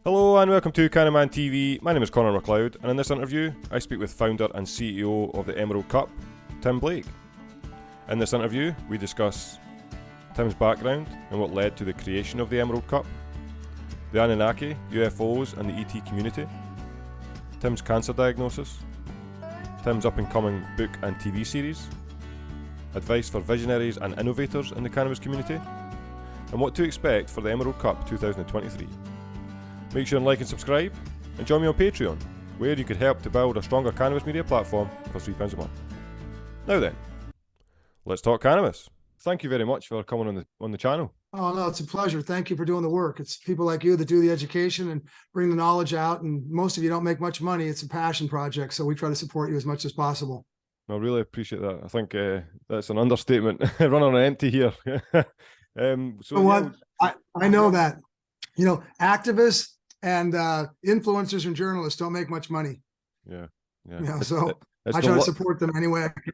Hello and welcome to CANNAMAntv. My name is Connor McLeod, and in this interview I speak with founder and CEO of the Emerald Cup, Tim Blake. In this interview we discuss Tim's background and what led to the creation of the Emerald Cup, the Anunnaki, UFOs and the ET community, Tim's cancer diagnosis, Tim's up-and-coming book and TV series, advice for visionaries and innovators in the cannabis community, and what to expect for the Emerald Cup 2023. Make sure and like and subscribe, and join me on Patreon, where you could help to build a stronger cannabis media platform for £3 a month. Now then, let's talk cannabis. Thank you very much for coming on the channel. Oh, no, it's a pleasure. Thank you for doing the work. It's people like you that do the education and bring the knowledge out, and most of you don't make much money. It's a passion project, so we try to support you as much as possible. I really appreciate that. I think that's an understatement. Run on empty here. I know that. You know, activists and influencers and journalists don't make much money. Yeah. You know, so I try to support them any way I can.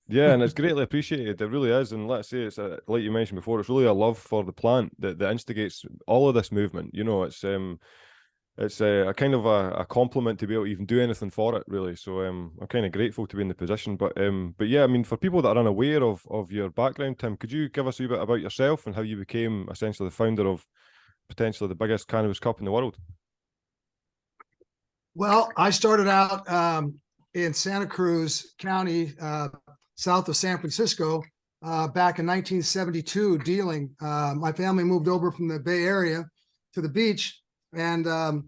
Yeah, and it's greatly appreciated. It really is. And let's say it's like you mentioned before, it's really a love for the plant that instigates all of this movement. You know, it's a kind of a compliment to be able to even do anything for it, really. So I'm kind of grateful to be in the position. But yeah, I mean, for people that are unaware of your background, Tim, could you give us a wee bit about yourself and how you became essentially the founder of potentially the biggest cannabis cup in the world? Well, I started out in Santa Cruz County, south of San Francisco, back in 1972, dealing. My family moved over from the Bay Area to the beach, and it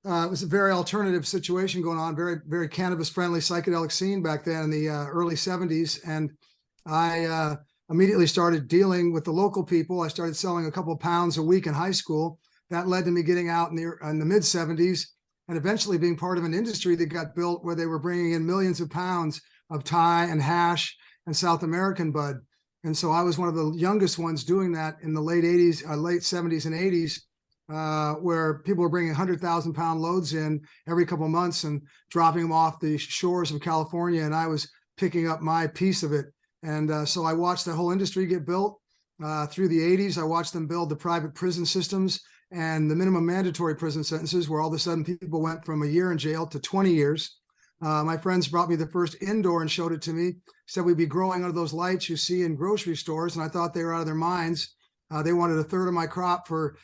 was a very alternative situation going on, very, very cannabis-friendly psychedelic scene back then in the early 70s. And I immediately started dealing with the local people. I started selling a couple of pounds a week in high school. That led to me getting out in the mid 70s and eventually being part of an industry that got built where they were bringing in millions of pounds of Thai and hash and South American bud. And so I was one of the youngest ones doing that in the late 70s and 80s, where people were bringing 100,000 pound loads in every couple of months and dropping them off the shores of California. And I was picking up my piece of it. And so I watched the whole industry get built through the 80s. I watched them build the private prison systems and the minimum mandatory prison sentences, where all of a sudden people went from a year in jail to 20 years. My friends brought me the first indoor and showed it to me, said we'd be growing out of those lights you see in grocery stores. And I thought they were out of their minds. They wanted a third of my crop for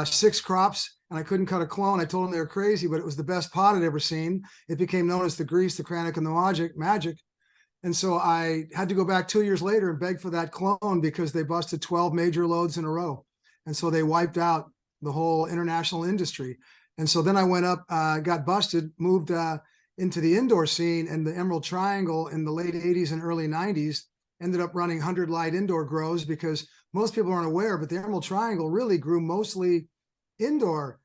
6 crops, and I couldn't cut a clone. I told them they were crazy, but it was the best pot I'd ever seen. It became known as the grease, the chronic, and the magic. And so I had to go back 2 years later and beg for that clone because they busted 12 major loads in a row. And so they wiped out the whole international industry. And so then I went up, got busted, moved into the indoor scene in the Emerald Triangle in the late 80s and early 90s, ended up running 100 light indoor grows because most people aren't aware, but the Emerald Triangle really grew mostly indoor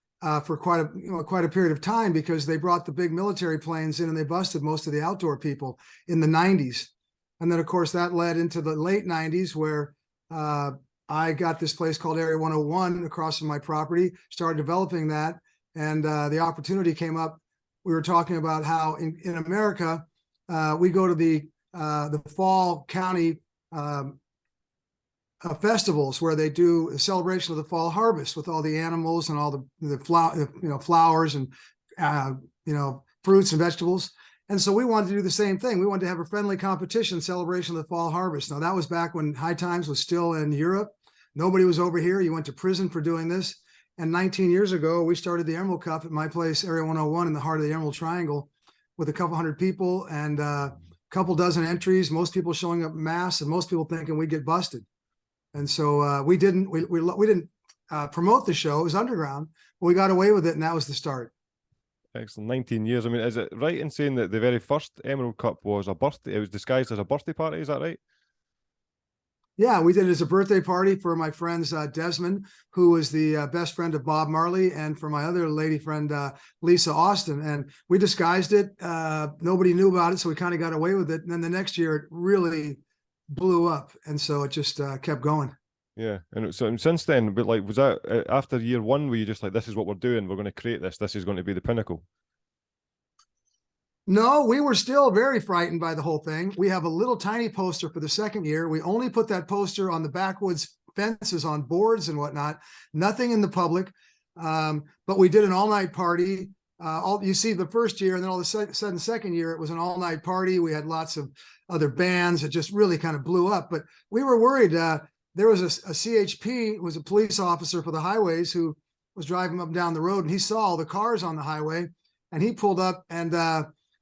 for quite a period of time because they brought the big military planes in and they busted most of the outdoor people in the 90s. And then, of course, that led into the late 90s where I got this place called Area 101 across from my property, started developing that, and the opportunity came up. We were talking about how in America, we go to the fall county festivals where they do a celebration of the fall harvest with all the animals and all the flowers and fruits and vegetables. And so we wanted to do the same thing. We wanted to have a friendly competition celebration of the fall harvest. Now that was back when High Times was still in Europe. Nobody was over here. You went to prison for doing this. And 19 years ago, we started the Emerald Cup at my place, Area 101, in the heart of the Emerald Triangle, with a couple hundred people and a couple dozen entries. Most people showing up en masse, and most people thinking we'd get busted. And so we didn't promote the show. It was underground, but we got away with it, and that was the start. Excellent. 19 years. I mean, is it right in saying that the very first Emerald Cup was a birthday? It was disguised as a birthday party. Is that right? Yeah, we did it as a birthday party for my friends Desmond, who was the best friend of Bob Marley, and for my other lady friend, Lisa Austin. And we disguised it. Nobody knew about it, so we kind of got away with it. And then the next year, it really blew up. And so it just kept going. Yeah. And so since then, but like, was that after year one, were you just like, this is what we're doing, we're going to create this, this is going to be the pinnacle? No, we were still very frightened by the whole thing. We have a little tiny poster for the second year. We only put that poster on the backwoods fences on boards and whatnot, nothing in the public. But we did an all-night party. You see the first year, and then all of a sudden, second year, it was an all-night party. We had lots of other bands. It just really kind of blew up. But we were worried. There was a CHP, was a police officer for the highways, who was driving up and down the road, and he saw all the cars on the highway, and he pulled up, and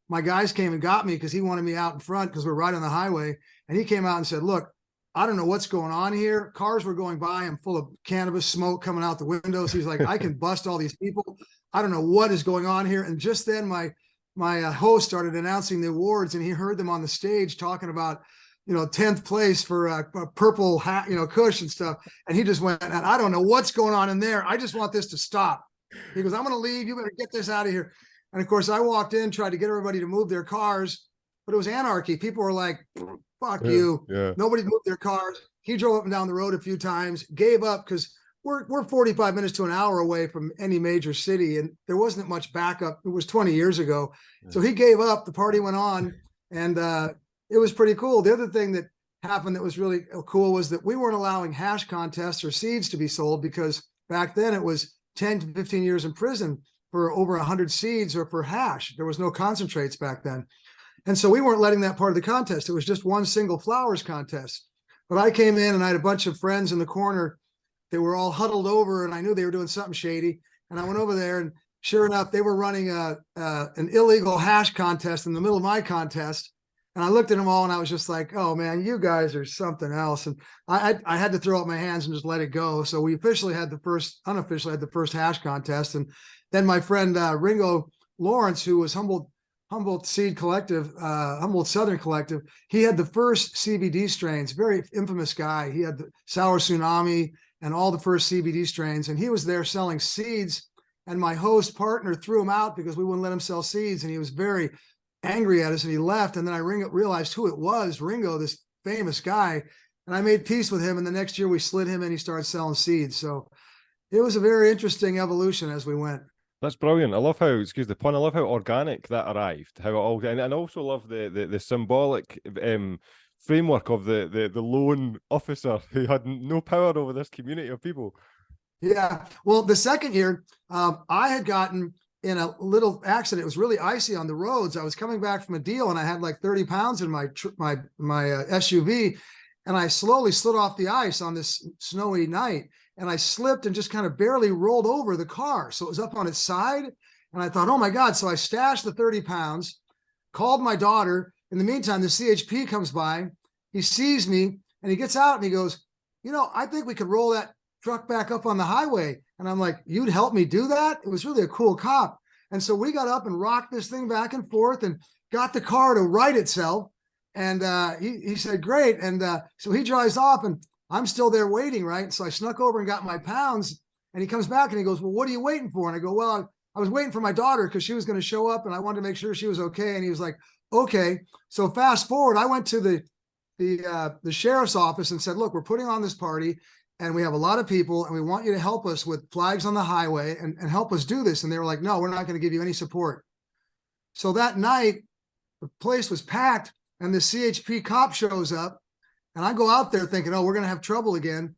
my guys came and got me because he wanted me out in front because we're right on the highway. And he came out and said, look, I don't know what's going on here. Cars were going by. I'm full of cannabis smoke coming out the windows. He's like, I can bust all these people. I don't know what is going on here. And just then my host started announcing the awards, and he heard them on the stage talking about, 10th place for a purple hat, Kush and stuff. And he just went, and I don't know what's going on in there. I just want this to stop. He goes, I'm going to leave. You better get this out of here. And of course, I walked in, tried to get everybody to move their cars, but it was anarchy. People were like, fuck you. Yeah. Nobody moved their cars. He drove up and down the road a few times, gave up because we're 45 minutes to an hour away from any major city, and there wasn't much backup. It was 20 years ago. Yeah. So he gave up. The party went on, and it was pretty cool. The other thing that happened that was really cool was that we weren't allowing hash contests or seeds to be sold, because back then it was 10 to 15 years in prison for over 100 seeds or for hash. There was no concentrates back then. And so we weren't letting that part of the contest. It was just one single flowers contest. But I came in and I had a bunch of friends in the corner. They were all huddled over, and I knew they were doing something shady. And I went over there, and sure enough, they were running an illegal hash contest in the middle of my contest. And I looked at them all, and I was just like, oh man, you guys are something else. And I had to throw up my hands and just let it go. So we unofficially had the first hash contest. And then my friend Ringo Lawrence, who was Humboldt Seed Collective, Humboldt Southern Collective, he had the first CBD strains, very infamous guy. He had the Sour Tsunami and all the first CBD strains, and he was there selling seeds. And my host partner threw him out because we wouldn't let him sell seeds, and he was very angry at us, and he left. And then I realized who it was, Ringo, this famous guy, and I made peace with him. And the next year we slid him, and he started selling seeds. So it was a very interesting evolution as we went. That's brilliant. I love how, excuse the pun, I love how organic that arrived. How it all, and I also love the symbolic framework of the lone officer who had no power over this community of people. Yeah. Well, the second year, I had gotten in a little accident. It was really icy on the roads. I was coming back from a deal, and I had like 30 pounds in my SUV, and I slowly slid off the ice on this snowy night. And I slipped and just kind of barely rolled over the car. So it was up on its side. And I thought, oh my God. So I stashed the 30 pounds, called my daughter. In the meantime, the CHP comes by. He sees me, and he gets out, and he goes, I think we could roll that truck back up on the highway. And I'm like, you'd help me do that? It was really a cool cop. And so we got up and rocked this thing back and forth and got the car to right itself. And he said, great. And so he drives off, and I'm still there waiting, right? So I snuck over and got my pounds, and he comes back and he goes, well, what are you waiting for? And I go, well, I was waiting for my daughter because she was going to show up, and I wanted to make sure she was okay. And he was like, okay. So fast forward, I went to the sheriff's office and said, look, we're putting on this party, and we have a lot of people, and we want you to help us with flags on the highway and help us do this. And they were like, no, we're not going to give you any support. So that night, the place was packed, and the CHP cop shows up. And I go out there thinking, oh, we're going to have trouble again.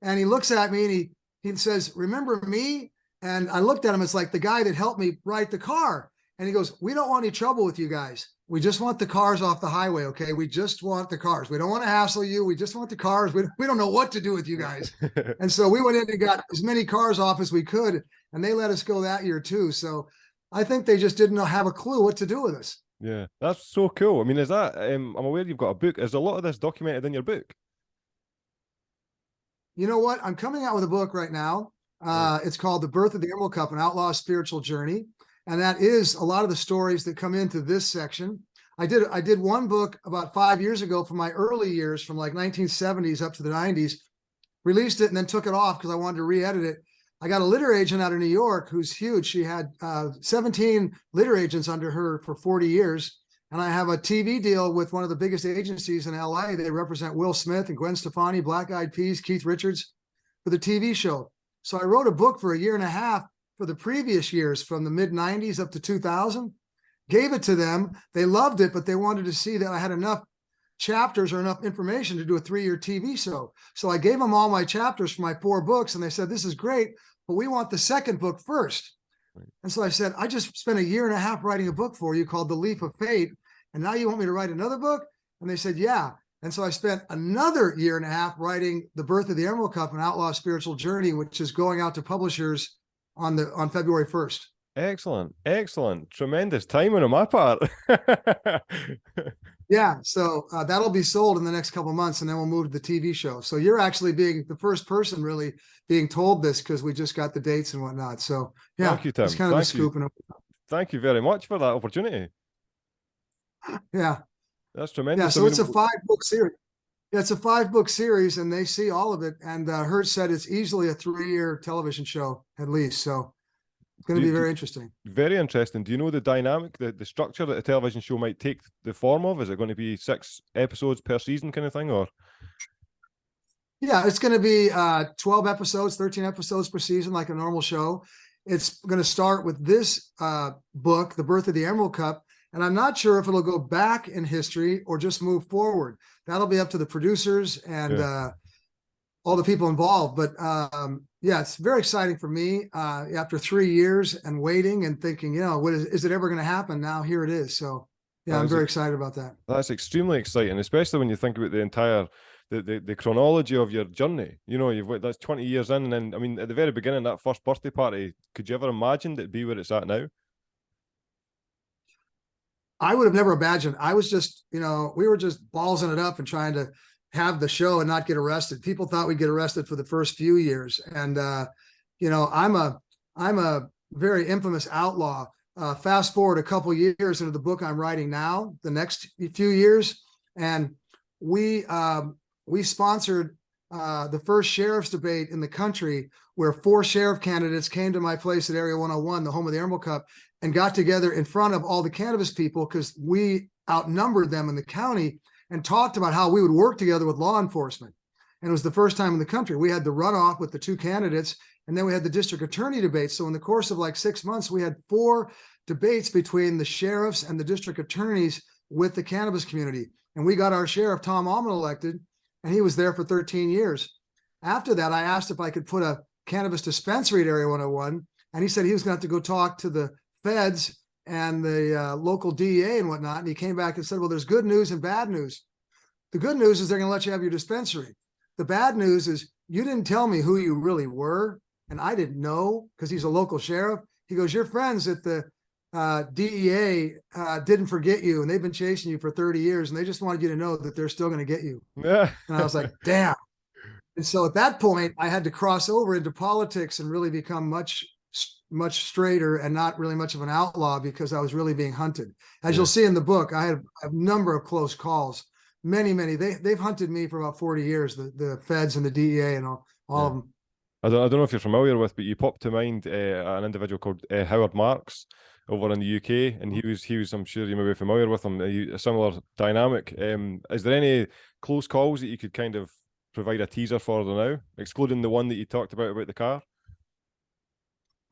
And he looks at me, and he says, remember me? And I looked at him. It's like the guy that helped me write the car. And he goes, we don't want any trouble with you guys. We just want the cars off the highway, okay? We just want the cars. We don't want to hassle you. We just want the cars. We don't know what to do with you guys. And so we went in and got as many cars off as we could, and they let us go that year too. So I think they just didn't have a clue what to do with us. Yeah, that's so cool. I mean, is that, I'm aware you've got a book. Is a lot of this documented in your book? You know what? I'm coming out with a book right now. It's called The Birth of the Emerald Cup, An Outlaw's Spiritual Journey. And that is a lot of the stories that come into this section. I did one book about 5 years ago from my early years, from like 1970s up to the 90s, released it and then took it off because I wanted to re-edit it. I got a litter agent out of New York who's huge. She had 17 litter agents under her for 40 years. And I have a TV deal with one of the biggest agencies in LA. They represent Will Smith and Gwen Stefani, Black Eyed Peas, Keith Richards for the TV show. So I wrote a book for a year and a half for the previous years from the mid 90s up to 2000, gave it to them. They loved it, but they wanted to see that I had enough chapters or enough information to do a 3-year TV show. So I gave them all my chapters for my 4 books, and they said, this is great, but we want the second book first. And so I said, I just spent 1.5 years writing a book for you called The Leap of Faith. And now you want me to write another book? And they said, yeah. And so I spent another 1.5 years writing The Birth of the Emerald Cup, an outlaw spiritual journey, which is going out to publishers on February 1st. Excellent. Tremendous timing on my part. Yeah. So that'll be sold in the next couple of months, and then we'll move to the TV show. So you're actually being the first person really being told this, because we just got the dates and whatnot. So yeah, thank you, Tim. It's kind of a scoop. Thank you very much for that opportunity. Yeah. That's tremendous. Yeah. So it's a 5-book series. Yeah, it's a 5-book series, and they see all of it. And Hertz said it's easily a 3-year television show at least. So it's going to be very interesting. Very interesting. Do you know the dynamic, the structure that a television show might take the form of? Is it going to be 6 episodes per season kind of thing, or? Yeah, it's going to be 12 episodes, 13 episodes per season, like a normal show. It's going to start with this book, The Birth of the Emerald Cup. And I'm not sure if it'll go back in history or just move forward. That'll be up to the producers and all the people involved. But yeah, it's very exciting for me after 3 years and waiting and thinking, you know, is it ever going to happen? Now here it is. So yeah, I'm very excited about that. That's extremely exciting, especially when you think about the entire the chronology of your journey. You know, that's 20 years in, and then I mean, at the very beginning, that first birthday party, could you ever imagine that it'd be where it's at now? I would have never imagined. I was just, you know, we were just ballsing it up and trying to have the show and not get arrested. People thought we'd get arrested for the first few years. And, you know, I'm a very infamous outlaw. Fast forward a couple years into the book I'm writing now, the next few years. And we sponsored the first sheriff's debate in the country, where 4 sheriff candidates came to my place at Area 101, the home of the Emerald Cup, and got together in front of all the cannabis people, because we outnumbered them in the county, and talked about how we would work together with law enforcement. And it was the first time in the country. We had the runoff with the 2 candidates, and then we had the district attorney debate. So in the course of like 6 months, we had 4 debates between the sheriffs and the district attorneys with the cannabis community. And we got our sheriff, Tom Almond, elected, and he was there for 13 years. After that, I asked if I could put a cannabis dispensary at Area 101, and he said he was going to have to go talk to the feds and the local DEA and whatnot. And he came back and said, well, there's good news and bad news. The good news is they're going to let you have your dispensary. The bad news is you didn't tell me who you really were, and I didn't know, because he's a local sheriff. He goes, your friends at the DEA didn't forget you, and they've been chasing you for 30 years, and they just wanted you to know that they're still going to get you. Yeah. And I was like, damn. And so at that point, I had to cross over into politics and really become much straighter and not really much of an outlaw, because I was really being hunted. As you'll see in the book, I had a number of close calls. Many. They've hunted me for about 40 years, the feds and the DEA and all of them. I don't know if you're familiar with, but you popped to mind an individual called Howard Marks over in the UK, and he was I'm sure you may be familiar with him, a similar dynamic. Is there any close calls that you could kind of provide a teaser for now, excluding the one that you talked about the car?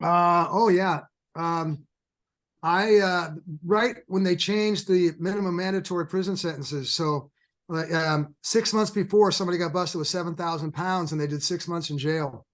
Oh yeah. I right when they changed the minimum mandatory prison sentences. So 6 months before, somebody got busted with 7,000 pounds, and they did 6 months in jail.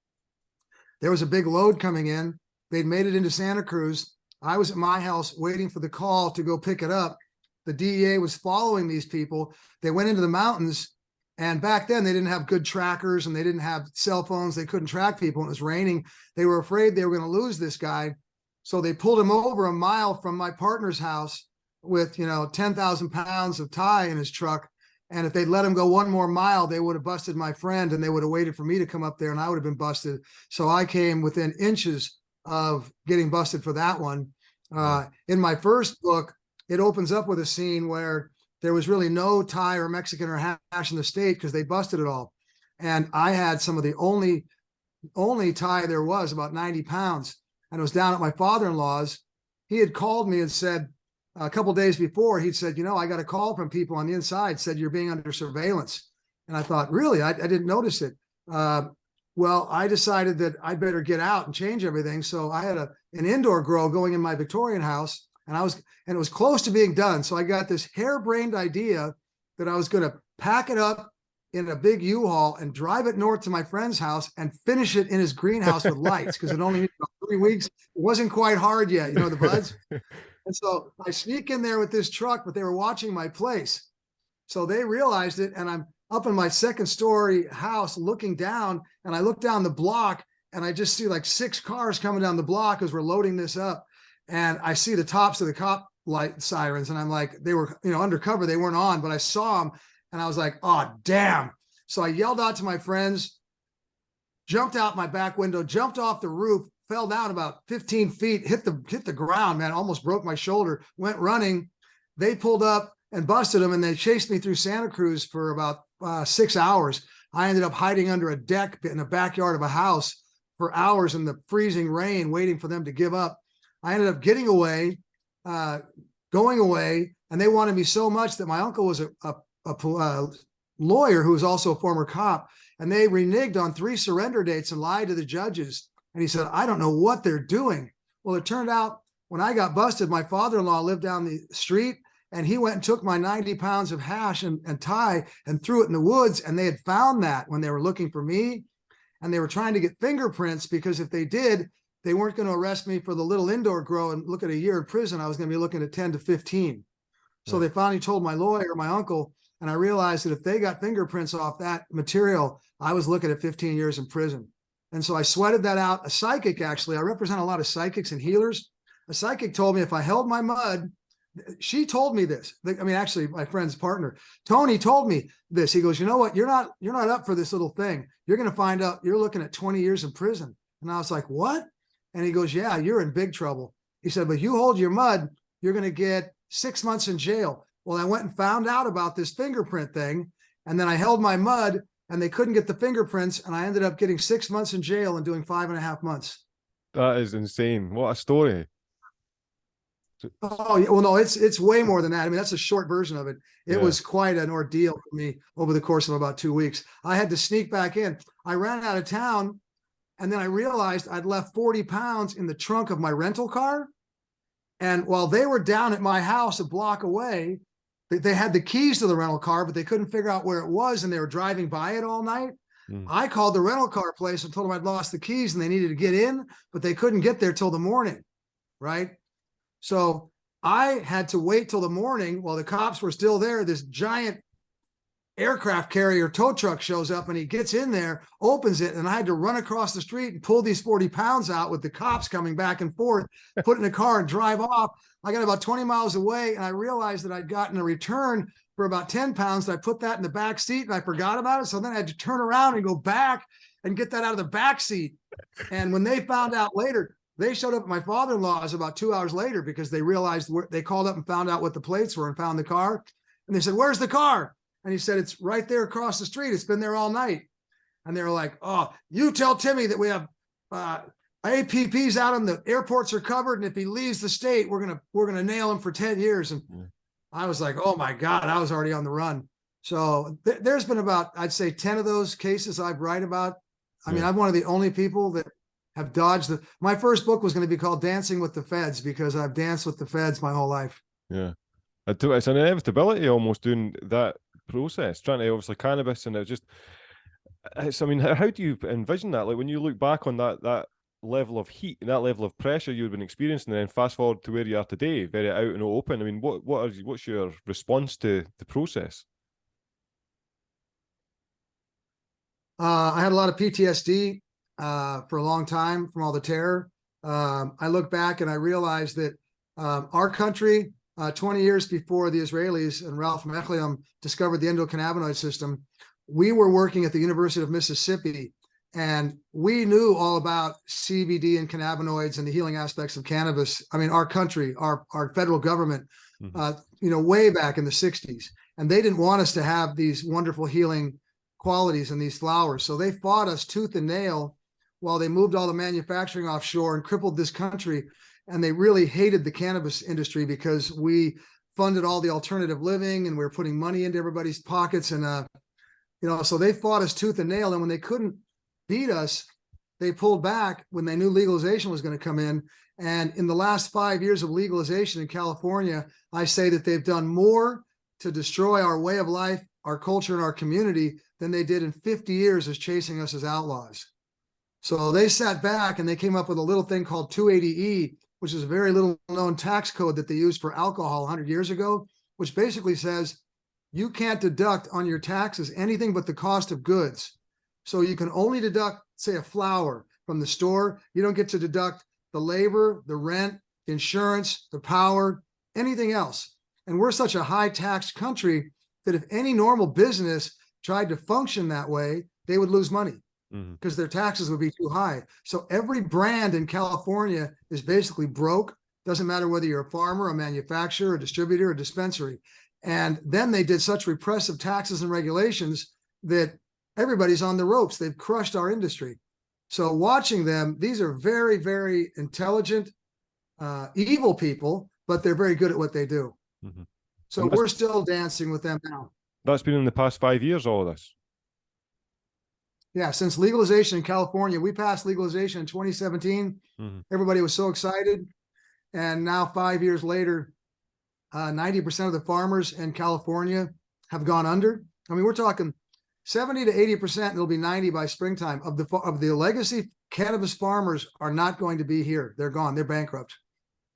There was a big load coming in. They'd made it into Santa Cruz. I was at my house waiting for the call to go pick it up. The DEA was following these people. They went into the mountains, and back then they didn't have good trackers, and they didn't have cell phones. They couldn't track people. It was raining. They were afraid they were going to lose this guy. So they pulled him over a mile from my partner's house with, 10,000 pounds of tie in his truck. And if they'd let him go one more mile, they would have busted my friend, and they would have waited for me to come up there, and I would have been busted. So I came within inches of getting busted for that one. In my first book, it opens up with a scene where there was really no Thai or Mexican or hash in the state, because they busted it all. And I had some of the only Thai there was, about 90 pounds. And it was down at my father-in-law's. He had called me and said, a couple of days before, he'd said, I got a call from people on the inside, said you're being under surveillance. And I thought, really? I didn't notice it. Well, I decided that I'd better get out and change everything. So I had an indoor grow going in my Victorian house, and it was close to being done. So I got this harebrained idea that I was going to pack it up in a big U-Haul and drive it north to my friend's house and finish it in his greenhouse with lights, because it only needed about 3 weeks. It wasn't quite hard yet, the buds. And so I sneak in there with this truck, but they were watching my place. So they realized it, and I'm up in my second story house looking down, and I look down the block, and I just see like 6 cars coming down the block as we're loading this up. And I see the tops of the cop light sirens, and I'm like, they were, undercover, they weren't on, but I saw them, and I was like, oh, damn. So I yelled out to my friends, jumped out my back window, jumped off the roof, fell down about 15 feet, hit the ground, man, almost broke my shoulder, went running. They pulled up and busted them, and they chased me through Santa Cruz for about 6 hours. I ended up hiding under a deck in the backyard of a house for hours in the freezing rain, waiting for them to give up. I ended up getting away, going away, and they wanted me so much that my uncle was a lawyer who was also a former cop, and they reneged on 3 surrender dates and lied to the judges. And he said, I don't know what they're doing. Well, it turned out when I got busted, my father-in-law lived down the street, and he went and took my 90 pounds of hash and tie and threw it in the woods. And they had found that when they were looking for me, and they were trying to get fingerprints, because if they did, they weren't going to arrest me for the little indoor grow and look at a year in prison. I was going to be looking at 10 to 15. So they finally told my lawyer, my uncle, and I realized that if they got fingerprints off that material, I was looking at 15 years in prison. And so I sweated that out. A psychic, actually, I represent a lot of psychics and healers. A psychic told me if I held my mud, she told me this. Actually, my friend's partner, Tony, told me this. He goes, you know what? You're not up for this little thing. You're going to find out you're looking at 20 years in prison. And I was like, what? And he goes, yeah, you're in big trouble. He said, but you hold your mud, you're going to get 6 months in jail. Well, I went and found out about this fingerprint thing, and then I held my mud, and they couldn't get the fingerprints, and I ended up getting 6 months in jail and doing 5.5 months. That is insane. What a story. Oh, yeah. Well, no, it's way more than that. That's a short version of it. It was quite an ordeal for me over the course of about 2 weeks. I had to sneak back in. I ran out of town, and then I realized I'd left 40 pounds in the trunk of my rental car. And while they were down at my house a block away, they had the keys to the rental car, but they couldn't figure out where it was, and they were driving by it all night. I called the rental car place and told them I'd lost the keys and they needed to get in, but they couldn't get there till the morning, right? So I had to wait till the morning while the cops were still there. This giant aircraft carrier tow truck shows up, and he gets in there, opens it, and I had to run across the street and pull these 40 pounds out with the cops coming back and forth, put in a car and drive off. I got about 20 miles away, and I realized that I'd gotten a return for about 10 pounds. I put that in the back seat, and I forgot about it. So then I had to turn around and go back and get that out of the back seat. And when they found out later, they showed up at my father-in-law's about 2 hours later, because they realized they called up and found out what the plates were and found the car. And they said, where's the car? And he said, it's right there across the street. It's been there all night. And they were like, oh, you tell Timmy that we have APPs out and the airports are covered, and if he leaves the state, we're gonna nail him for 10 years. And I was like, oh my God, I was already on the run. So there's been about, I'd say 10 of those cases I've write about. I'm one of the only people that have dodged my first book was going to be called Dancing with the Feds, because I've danced with the feds my whole life. Yeah. It's an inevitability almost doing that process, trying to obviously cannabis, and how do you envision that? Like when you look back on that level of heat and that level of pressure you've been experiencing, and then fast forward to where you are today, very out and open. What's your response to the process? I had a lot of PTSD for a long time from all the terror. I look back and I realized that our country, 20 years before the Israelis and Ralph McLeod discovered the endocannabinoid system, we were working at the University of Mississippi, and we knew all about CBD and cannabinoids and the healing aspects of cannabis. Our country, our federal government, way back in the 60s, and they didn't want us to have these wonderful healing qualities in these flowers. So they fought us tooth and nail while they moved all the manufacturing offshore and crippled this country. And they really hated the cannabis industry because we funded all the alternative living and we were putting money into everybody's pockets. And, so they fought us tooth and nail. And when they couldn't beat us, they pulled back when they knew legalization was going to come in. And in the last 5 years of legalization in California, I say that they've done more to destroy our way of life our culture and our community than they did in 50 years as chasing us as outlaws. So they sat back and they came up with a little thing called 280E, which is a very little known tax code that they used for alcohol 100 years ago, which basically says you can't deduct on your taxes anything but the cost of goods. So you can only deduct, say, a flower from the store. You don't get to deduct the labor, the rent, insurance, the power, anything else. And we're such a high tax country that if any normal business tried to function that way, they would lose money because their taxes would be too high. So every brand in California is basically broke. Doesn't matter whether you're a farmer, a manufacturer, a distributor, a dispensary. And then they did such repressive taxes and regulations that everybody's on the ropes. They've crushed our industry. So watching them, these are very, very intelligent, evil people, but they're very good at what they do. So we're still dancing with them now. That's been in the past 5 years, all of this. Yeah, since legalization in California, we passed legalization in 2017. Everybody was so excited. And now 5 years later, 90% of the farmers in California have gone under. I mean, we're talking 70 to 80%, and it'll be 90 by springtime of the legacy cannabis farmers are not going to be here. They're gone. They're bankrupt.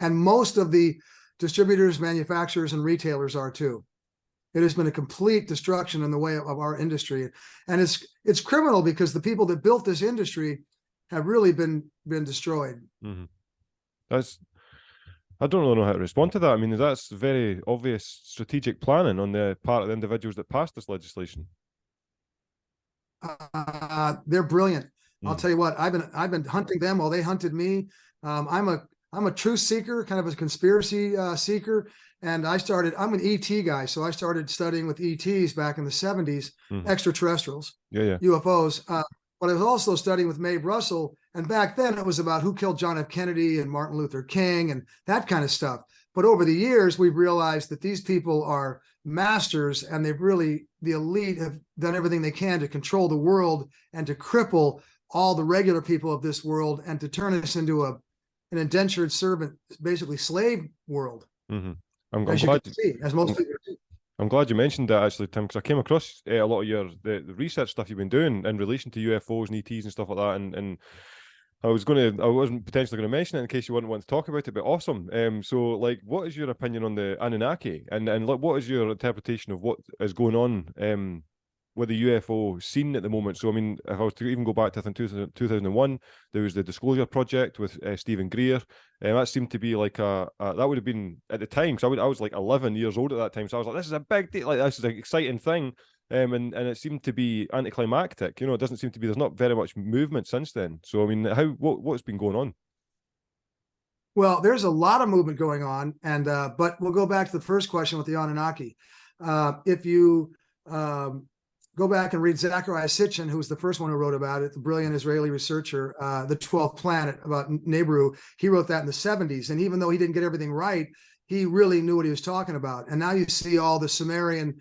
And most of the distributors, manufacturers, and retailers are too. It has been a complete destruction in the way of our industry. And it's criminal because the people that built this industry have really been destroyed. I don't really know how to respond to that. I mean, that's very obvious strategic planning on the part of the individuals that passed this legislation. They're brilliant. I'll tell you what, I've been hunting them while they hunted me. I'm a truth seeker, kind of a conspiracy seeker. And I'm an ET guy. So I started studying with ETs back in the 70s, extraterrestrials, UFOs. But I was also studying with Mae Russell. And back then it was about who killed John F. Kennedy and Martin Luther King and that kind of stuff. But over the years, we've realized that these people are masters, and the elite have done everything they can to control the world and to cripple all the regular people of this world and to turn us into an indentured servant, basically slave world. I'm glad you mentioned that, actually, Tim, because I came across a lot of the research stuff you've been doing in relation to UFOs and ETs and stuff like that, and I wasn't potentially going to mention it in case you wouldn't want to talk about it, but awesome. So, like, what is your opinion on the Anunnaki, and like, what is your interpretation of what is going on with the UFO scene at the moment? So, I mean, if I was to even go back to, I think, 2001, there was the Disclosure Project with Stephen Greer. That seemed to be like that would have been at the time, because I was like 11 years old at that time. So I was like, this is a big deal, like, this is an exciting thing. And it seemed to be anticlimactic. You know, it doesn't seem to be, there's not very much movement since then. So, I mean, what's been going on? Well, there's a lot of movement going on. And, but we'll go back to the first question with the Anunnaki. If you go back and read Zecharia Sitchin, who was the first one who wrote about it, the brilliant Israeli researcher, The 12th Planet, about Nibiru. He wrote that in the 70s. And even though he didn't get everything right, he really knew what he was talking about. And now you see all the Sumerian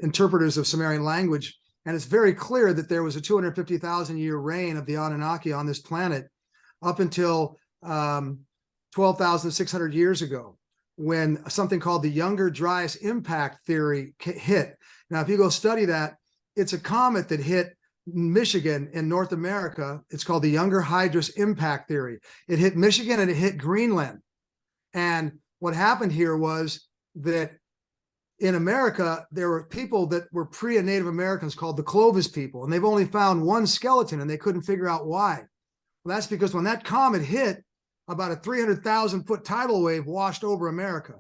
interpreters of Sumerian language. And it's very clear that there was a 250,000-year reign of the Anunnaki on this planet up until 12,600 years ago, when something called the Younger Dryas Impact Theory hit. Now, if you go study that, it's a comet that hit Michigan in North America. It's called the Younger Hydrus Impact Theory. It hit Michigan and it hit Greenland. And what happened here was that in America, there were people that were pre-Native Americans called the Clovis people, and they've only found one skeleton, and they couldn't figure out why. Well, that's because when that comet hit, about a 300,000-foot tidal wave washed over America,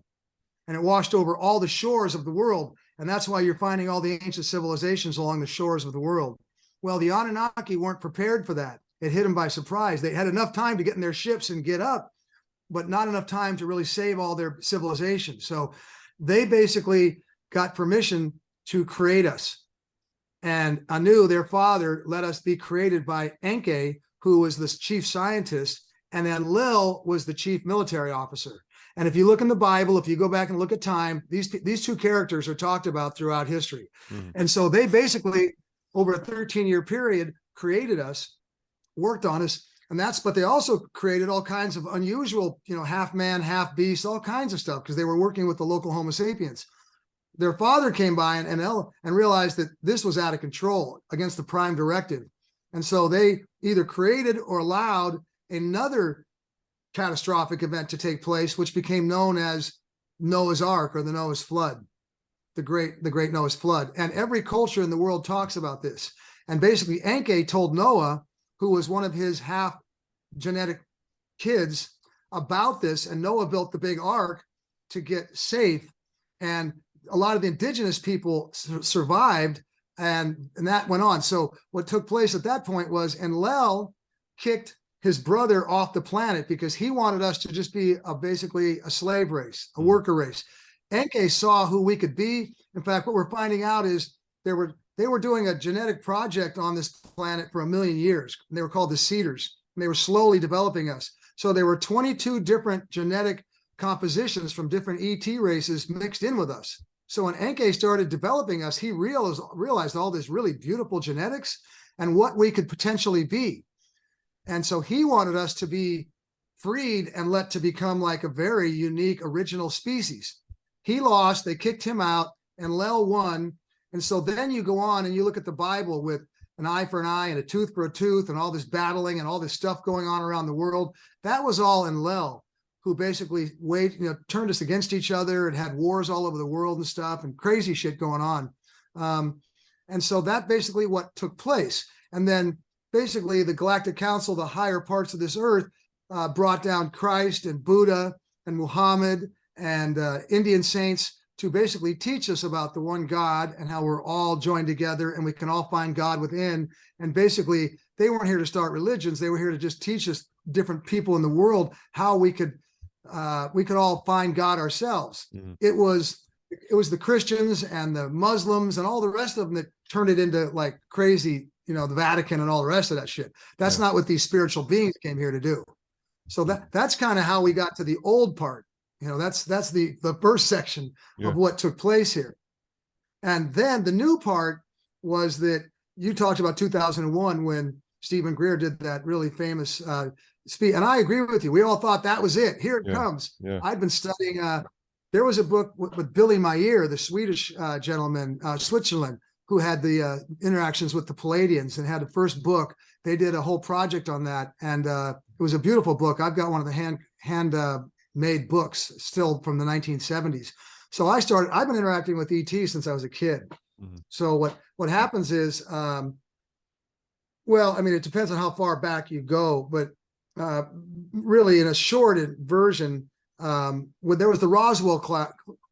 and it washed over all the shores of the world. And that's why you're finding all the ancient civilizations along the shores of the world. Well, the Anunnaki weren't prepared for that. It hit them by surprise. They had enough time to get in their ships and get up, but not enough time to really save all their civilization. So they basically got permission to create us. And Anu, their father, let us be created by Enki, who was the chief scientist, and then Lil was the chief military officer. And if you look in the Bible, if you go back and look at time, these two characters are talked about throughout history. And so they basically, over a 13-year period, created us, worked on us. But they also created all kinds of unusual, half man, half beast, all kinds of stuff, because they were working with the local Homo sapiens. their father came by and realized that this was out of control against the prime directive. And so they either created or allowed another catastrophic event to take place, which became known as Noah's Ark, or the Noah's Flood, the great Noah's Flood. And every culture in the world talks about this. And basically Enki told Noah, who was one of his half genetic kids, about this, and Noah built the big ark to get safe. And a lot of the indigenous people survived, and that went on. So what took place at that point was Enlil kicked his brother off the planet because he wanted us to just be basically a slave race, a worker race. Enki saw who we could be. In fact, what we're finding out is they were doing a genetic project on this planet for 1 million years. They were called the Cedars, and they were slowly developing us. So there were 22 different genetic compositions from different ET races mixed in with us. So when Enki started developing us, he realized all this really beautiful genetics and what we could potentially be. And so he wanted us to be freed and let to become like a very unique original species. He lost, they kicked him out, and Enlil won. And so then you go on and you look at the Bible with an eye for an eye and a tooth for a tooth and all this battling and all this stuff going on around the world. That was all Enlil, who basically turned us against each other and had wars all over the world and stuff and crazy shit going on. And so that basically what took place. And then basically the Galactic Council, the higher parts of this earth, brought down Christ and Buddha and Muhammad and Indian saints to basically teach us about the one God and how we're all joined together and we can all find God within. And basically they weren't here to start religions. They were here to just teach us, different people in the world, how we could all find God ourselves. Mm-hmm. It was the Christians and the Muslims and all the rest of them that turned it into like crazy, the Vatican and all the rest of that shit. That's not what these spiritual beings came here to do. So that's kind of how we got to the old part. That's the first section of what took place here. And then the new part was that you talked about 2001 when Stephen Greer did that really famous speech. And I agree with you. We all thought that was it. Here it comes. Yeah. I'd been studying. There was a book with Billy Meyer, the Swedish gentleman, Switzerland, who had the interactions with the Palladians and had the first book. They did a whole project on that. And it was a beautiful book. I've got one of the hand made books still from the 1970s. So I've been interacting with ET since I was a kid. Mm-hmm. So what happens is, it depends on how far back you go, but really in a shortened version, when there was the Roswell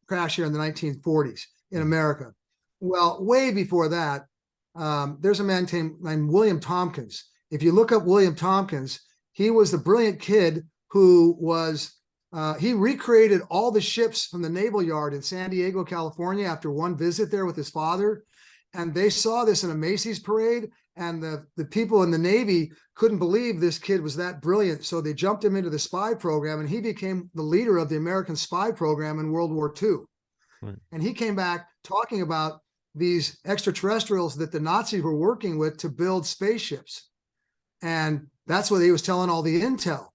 crash here in the 1940s in America. Well, way before that, there's a man named William Tompkins. If you look up William Tompkins, he was the brilliant kid who was, he recreated all the ships from the Naval Yard in San Diego, California after one visit there with his father. And they saw this in a Macy's parade, and the people in the Navy couldn't believe this kid was that brilliant. So they jumped him into the spy program, and he became the leader of the American spy program in World War II. Right. And he came back talking about these extraterrestrials that the Nazis were working with to build spaceships. And that's what he was telling all the intel.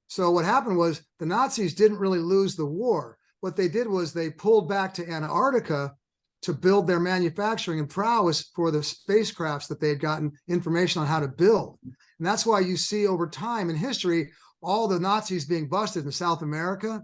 So what happened was the Nazis didn't really lose the war. What they did was they pulled back to Antarctica to build their manufacturing and prowess for the spacecrafts that they had gotten information on how to build. And that's why you see over time in history, all the Nazis being busted in South America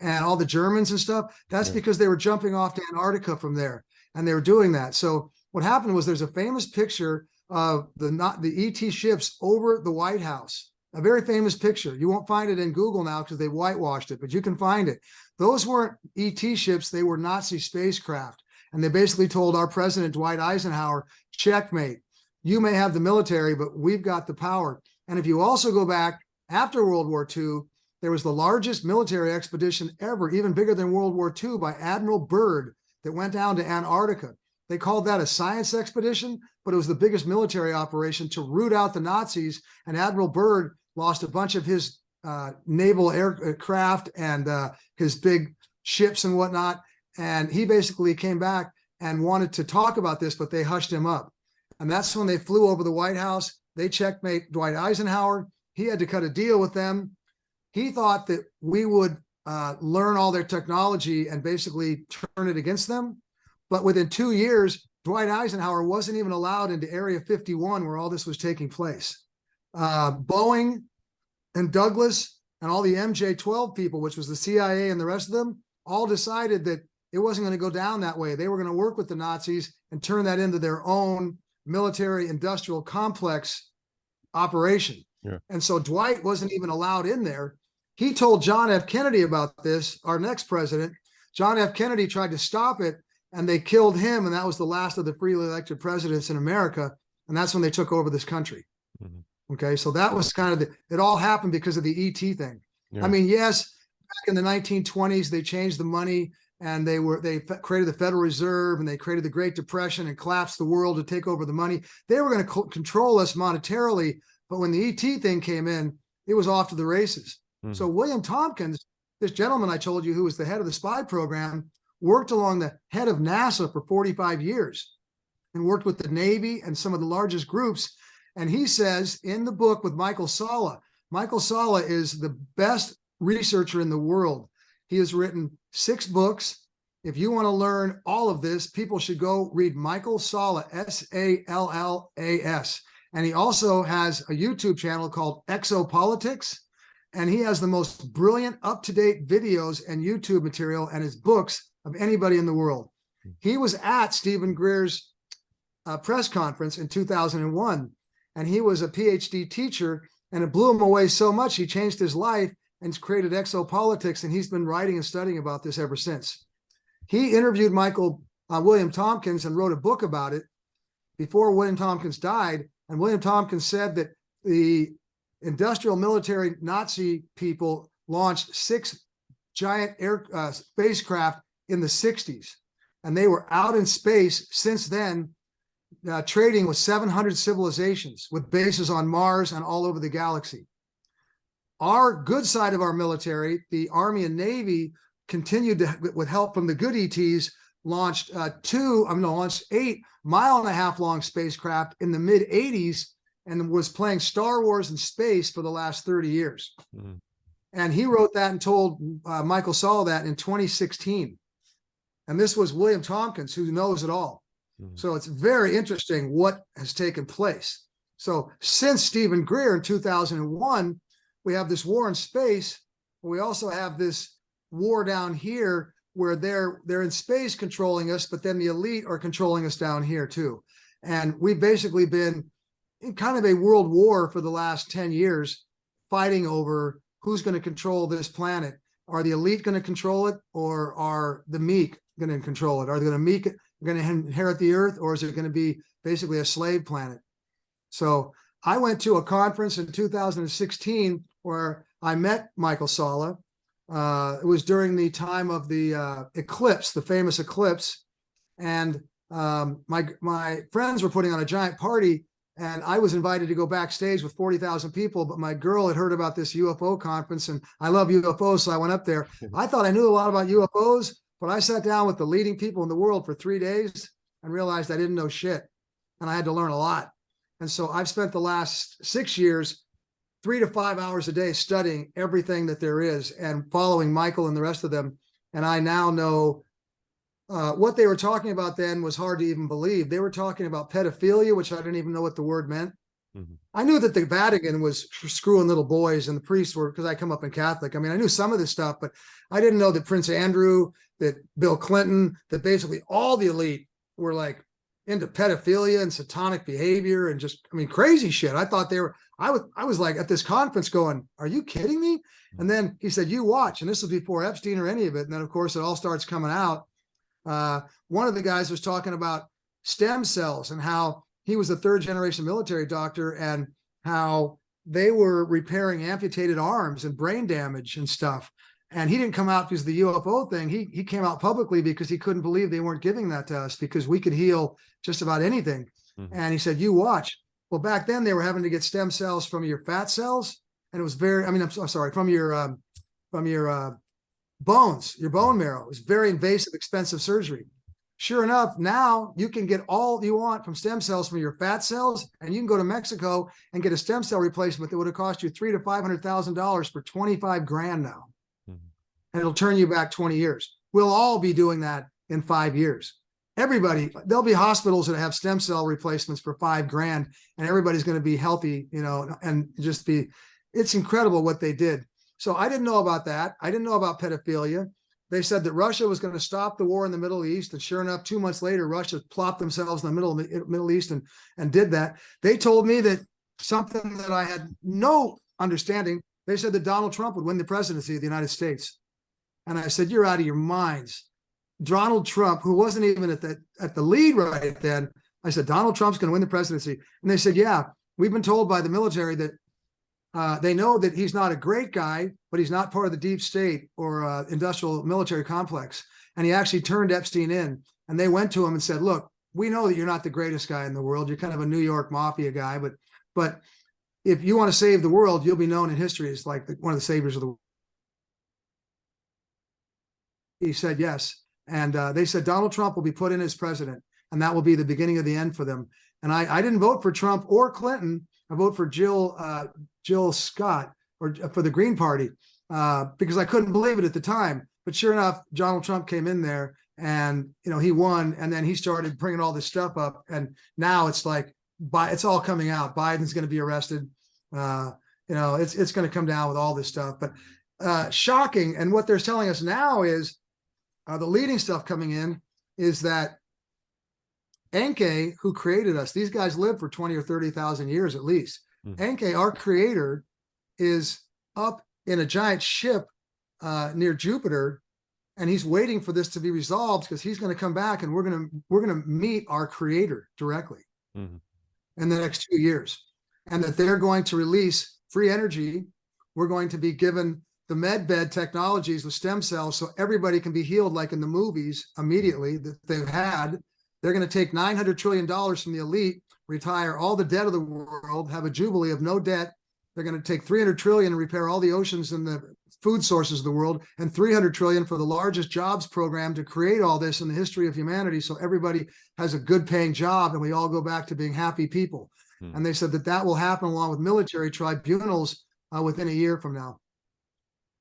and all the Germans and stuff. That's because they were jumping off to Antarctica from there, and they were doing that. So what happened was there's a famous picture of the ET ships over the White House, a very famous picture. You won't find it in Google now because they whitewashed it, but you can find it. Those weren't ET ships, they were Nazi spacecraft. And they basically told our president, Dwight Eisenhower, checkmate. You may have the military, but we've got the power. And if you also go back after World War II, there was the largest military expedition ever, even bigger than World War II, by Admiral Byrd that went down to Antarctica. They called that a science expedition, but it was the biggest military operation to root out the Nazis. And Admiral Byrd lost a bunch of his naval aircraft and his big ships and whatnot. And he basically came back and wanted to talk about this, but they hushed him up. And that's when they flew over the White House. They checkmate Dwight Eisenhower. He had to cut a deal with them. He thought that we would learn all their technology and basically turn it against them. But within 2 years, Dwight Eisenhower wasn't even allowed into Area 51 where all this was taking place. Boeing and Douglas and all the MJ-12 people, which was the CIA and the rest of them, all decided that it wasn't going to go down that way. They were going to work with the Nazis and turn that into their own military industrial complex operation. Yeah. And so Dwight wasn't even allowed in there. He told John F. Kennedy about this, our next president. John F. Kennedy tried to stop it, and they killed him, and that was the last of the freely elected presidents in America, and that's when they took over this country. Mm-hmm. Okay, so that was kind of it all happened because of the ET thing. Yeah. I mean, yes, back in the 1920s, they changed the money, and they created the Federal Reserve, and they created the Great Depression and collapsed the world to take over the money. They were going to control us monetarily, but when the ET thing came in, it was off to the races. Mm-hmm. So William Tompkins, this gentleman I told you who was the head of the spy program, worked along the head of NASA for 45 years and worked with the Navy and some of the largest groups. And he says in the book with Michael Salla is the best researcher in the world. He has written 6 books. If you want to learn all of this, people should go read Michael Salla, Sallas. And he also has a YouTube channel called Exopolitics. And he has the most brilliant, up-to-date videos and YouTube material and his books of anybody in the world. He was at Stephen Greer's press conference in 2001, and he was a PhD teacher, and it blew him away so much he changed his life and created Exopolitics, and he's been writing and studying about this ever since. He interviewed William Tompkins and wrote a book about it before William Tompkins died, and William Tompkins said that the industrial military Nazi people launched 6 giant spacecraft in the 60s, and they were out in space since then, trading with 700 civilizations with bases on Mars and all over the galaxy. Our good side of our military, the Army and Navy, continued to, with help from the good ETs, launched 8 mile-and-a-half-long spacecraft in the mid-'80s and was playing Star Wars in space for the last 30 years. Mm-hmm. And he wrote that and told Michael Salla that in 2016. And this was William Tompkins, who knows it all. Mm-hmm. So it's very interesting what has taken place. So since Stephen Greer in 2001, we have this war in space. But we also have this war down here where they're in space controlling us, but then the elite are controlling us down here too. And we've basically been in kind of a world war for the last 10 years, fighting over who's going to control this planet. Are the elite going to control it, or are the meek going to control it? Are they going to inherit the earth, or is it going to be basically a slave planet? So I went to a conference in 2016 where I met Michael Salla. It was during the time of the eclipse, the famous eclipse. And my friends were putting on a giant party, and I was invited to go backstage with 40,000 people, but my girl had heard about this UFO conference, and I love UFOs, so I went up there. I thought I knew a lot about UFOs, but I sat down with the leading people in the world for 3 days and realized I didn't know shit, and I had to learn a lot. And so I've spent the last 6 years, 3 to 5 hours a day studying everything that there is and following Michael and the rest of them. And I now know what they were talking about then was hard to even believe. They were talking about pedophilia, which I didn't even know what the word meant. Mm-hmm. I knew that the Vatican was screwing little boys, and the priests were, because I come up in Catholic. I mean, I knew some of this stuff, but I didn't know that Prince Andrew, that Bill Clinton, that basically all the elite were like into pedophilia and satanic behavior and just, I mean, crazy shit. I thought they were, I was like at this conference going, are you kidding me? And then he said, you watch. And this was before Epstein or any of it. And then of course it all starts coming out. One of the guys was talking about stem cells and how he was a 3rd generation military doctor and how they were repairing amputated arms and brain damage and stuff. And he didn't come out because of the UFO thing. He came out publicly because he couldn't believe they weren't giving that to us, because we could heal just about anything. Mm-hmm. And he said, you watch. Well, back then they were having to get stem cells from your fat cells. And it was from your bones, your bone marrow. It was very invasive, expensive surgery. Sure enough, now you can get all you want from stem cells from your fat cells, and you can go to Mexico and get a stem cell replacement that would have cost you $300,000 to $500,000 for 25 grand now. Mm-hmm. And it'll turn you back 20 years. We'll all be doing that in 5 years. everybody, there'll be hospitals that have stem cell replacements for $5,000 and everybody's going to be healthy, and just it's incredible what they did. So I didn't know about that. I didn't know about pedophilia. They said that Russia was going to stop the war in the Middle East. And sure enough, 2 months later, Russia plopped themselves in the middle of the Middle East and did that. They told me that something that I had no understanding. They said that Donald Trump would win the presidency of the United States. And I said, you're out of your minds. Donald Trump, who wasn't even at the lead right then, I said, Donald Trump's going to win the presidency. And they said, yeah, we've been told by the military that they know that he's not a great guy, but he's not part of the deep state or industrial military complex. And he actually turned Epstein in. And they went to him and said, look, we know that you're not the greatest guy in the world. You're kind of a New York mafia guy, but if you want to save the world, you'll be known in history as like one of the saviors of the world. He said yes. And they said Donald Trump will be put in as president, and that will be the beginning of the end for them. And I didn't vote for Trump or Clinton. I voted for Jill Scott, or for the Green Party, because I couldn't believe it at the time. But sure enough, Donald Trump came in there, and he won. And then he started bringing all this stuff up, and now it's like it's all coming out. Biden's going to be arrested. It's going to come down with all this stuff. But shocking. And what they're telling us now is the leading stuff coming in is that Enki, who created us, these guys lived for 20 or 30,000 years at least. Enki, our creator, is up in a giant ship near Jupiter, and he's waiting for this to be resolved because he's going to come back, and we're going to meet our creator directly in the next 2 years, and that they're going to release free energy. We're going to be given the med bed technologies with stem cells so everybody can be healed like in the movies immediately that they've had. They're going to take $900 trillion from the elite, retire all the debt of the world, have a jubilee of no debt. They're going to take $300 trillion and repair all the oceans and the food sources of the world, and $300 trillion for the largest jobs program to create all this in the history of humanity. So everybody has a good paying job and we all go back to being happy people. And they said that will happen along with military tribunals within a year from now.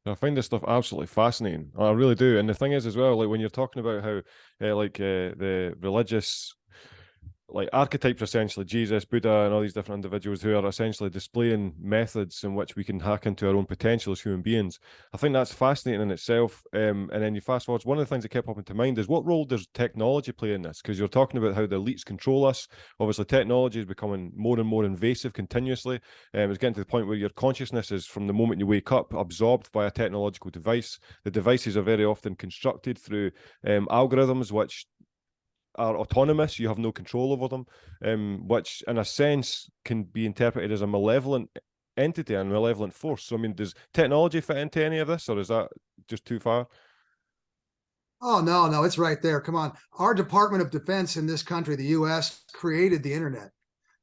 I find this stuff absolutely fascinating. I really do. And the thing is as well, like when you're talking about how the religious archetypes, essentially Jesus, Buddha, and all these different individuals who are essentially displaying methods in which we can hack into our own potential as human beings. I think that's fascinating in itself. And then you fast forward, one of the things that kept popping to mind is what role does technology play in this? Because you're talking about how the elites control us. Obviously, technology is becoming more and more invasive continuously. It's getting to the point where your consciousness is, from the moment you wake up, absorbed by a technological device. The devices are very often constructed through algorithms which are autonomous. You have no control over them, which in a sense can be interpreted as a malevolent entity and malevolent force. So I mean, does technology fit into any of this, or is that just too far? Oh, no, it's right there. Come on. Our Department of Defense in this country, the US, created the internet.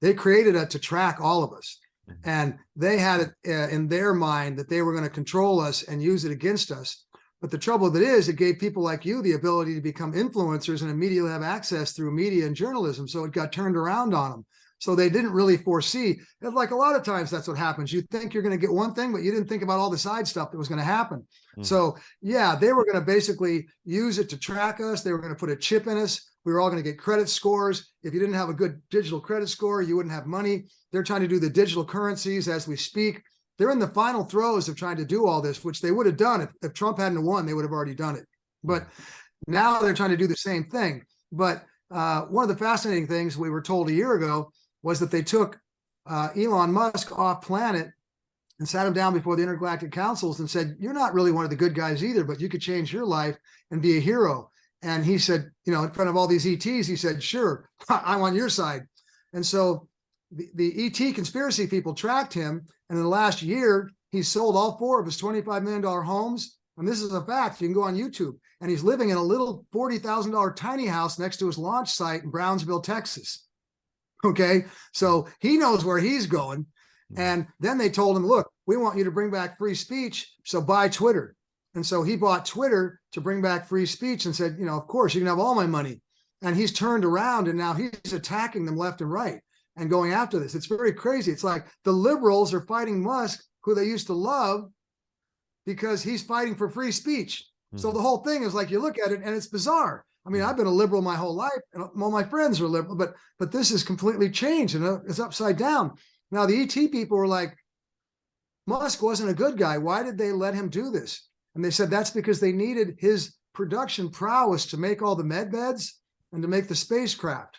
They created it to track all of us. And they had it in their mind that they were going to control us and use it against us. But the trouble with it is, it gave people like you the ability to become influencers and immediately have access through media and journalism. So it got turned around on them. So they didn't really foresee. And like a lot of times, that's what happens. You think you're going to get one thing, but you didn't think about all the side stuff that was going to happen. So yeah, they were going to basically use it to track us. They were going to put a chip in us. We were all going to get credit scores. If you didn't have a good digital credit score, you wouldn't have money. They're trying to do the digital currencies as we speak. They're in the final throes of trying to do all this, which they would have done if Trump hadn't won. They would have already done it. But now they're trying to do the same thing. But one of the fascinating things we were told a year ago was that they took Elon Musk off planet and sat him down before the intergalactic councils and said, you're not really one of the good guys either, but you could change your life and be a hero. And he said, in front of all these ETs, he said, sure, I'm on your side. And so the ET conspiracy people tracked him. And in the last year, he sold all 4 of his $25 million homes. And this is a fact. You can go on YouTube. And he's living in a little $40,000 tiny house next to his launch site in Brownsville, Texas. Okay. So he knows where he's going. And then they told him, look, we want you to bring back free speech. So buy Twitter. And so he bought Twitter to bring back free speech and said, of course, you can have all my money. And he's turned around and now he's attacking them left and right and going after this. It's very crazy. It's like the liberals are fighting Musk, who they used to love, because he's fighting for free speech. So the whole thing is like, you look at it and it's bizarre. I mean, I've been a liberal my whole life, and all my friends are liberal, but this is completely changed and it's upside down. Now, the ET people were like, Musk wasn't a good guy. Why did they let him do this? And they said that's because they needed his production prowess to make all the med beds and to make the spacecraft.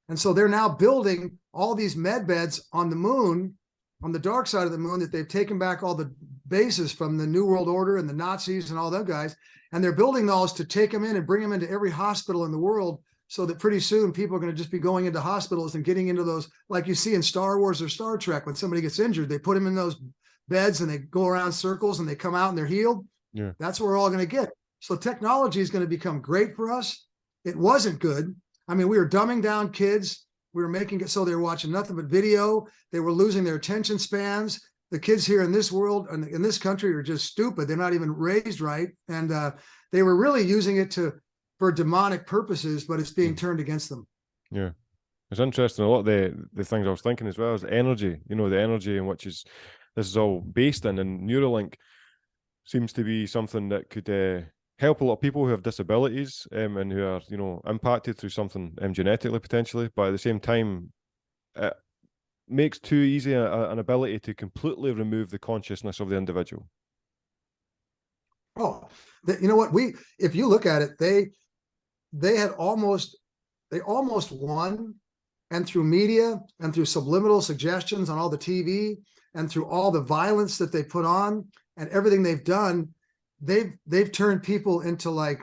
And so they're now building all these med beds on the moon, on the dark side of the moon, that they've taken back all the bases from the New World Order and the Nazis and all them guys. And they're building those to take them in and bring them into every hospital in the world, so that pretty soon people are going to just be going into hospitals and getting into those, like you see in Star Wars or Star Trek, when somebody gets injured, they put them in those beds and they go around circles and they come out and they're healed. Yeah. That's what we're all going to get. So technology is going to become great for us. It wasn't good. I mean, we were dumbing down kids. We were making it so they were watching nothing but video. They were losing their attention spans. The kids here in this world and in this country are just stupid. They're not even raised right. And they were really using it for demonic purposes, but it's being turned against them. Yeah. It's interesting. A lot of the things I was thinking as well is the energy, the energy in which this is all based in, and Neuralink seems to be something that could help a lot of people who have disabilities and who are, impacted through something genetically potentially, but at the same time, it makes too easy an ability to completely remove the consciousness of the individual. Oh, you know what? If you look at it, they almost won, and through media and through subliminal suggestions on all the TV and through all the violence that they put on and everything they've done, they've turned people into like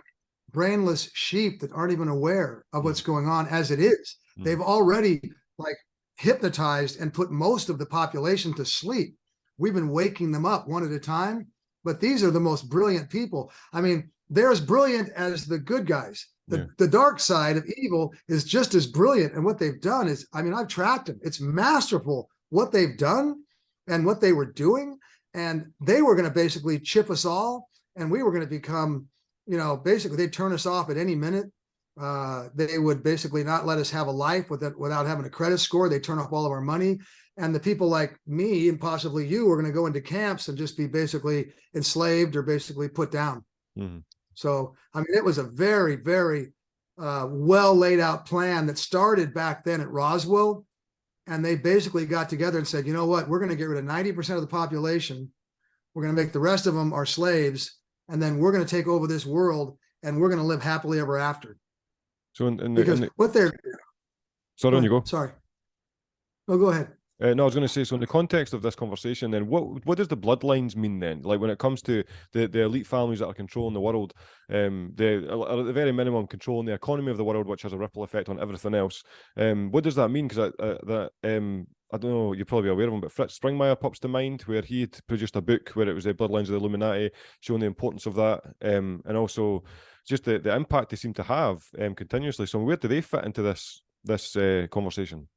brainless sheep that aren't even aware of what's going on as it is. They've already like hypnotized and put most of the population to sleep. We've been waking them up one at a time, but these are the most brilliant people. I mean, they're as brilliant as the good guys. The dark side of evil is just as brilliant. And what they've done is, I mean, I've tracked them. It's masterful what they've done and what they were doing. And they were going to basically chip us all. And we were going to become, basically they'd turn us off at any minute. They would basically not let us have a life without having a credit score. They turn off all of our money. And the people like me and possibly you are going to go into camps and just be basically enslaved or basically put down. Mm-hmm. So, I mean, it was a very, very well laid out plan that started back then at Roswell. And they basically got together and said, you know what, we're going to get rid of 90% of the population. We're going to make the rest of them our slaves. And then we're going to take over this world and we're going to live happily ever after. So, what they're. Sorry, on you go. Sorry. No, go ahead. No, I was going to say, so in the context of this conversation, then what does the bloodlines mean then? Like when it comes to the elite families that are controlling the world, are at the very minimum controlling the economy of the world, which has a ripple effect on everything else. What does that mean? Because I don't know, you're probably aware of him, but Fritz Springmeier pops to mind, where he had produced a book where it was the bloodlines of the Illuminati, showing the importance of that, and also just the impact they seem to have continuously. So where do they fit into this conversation?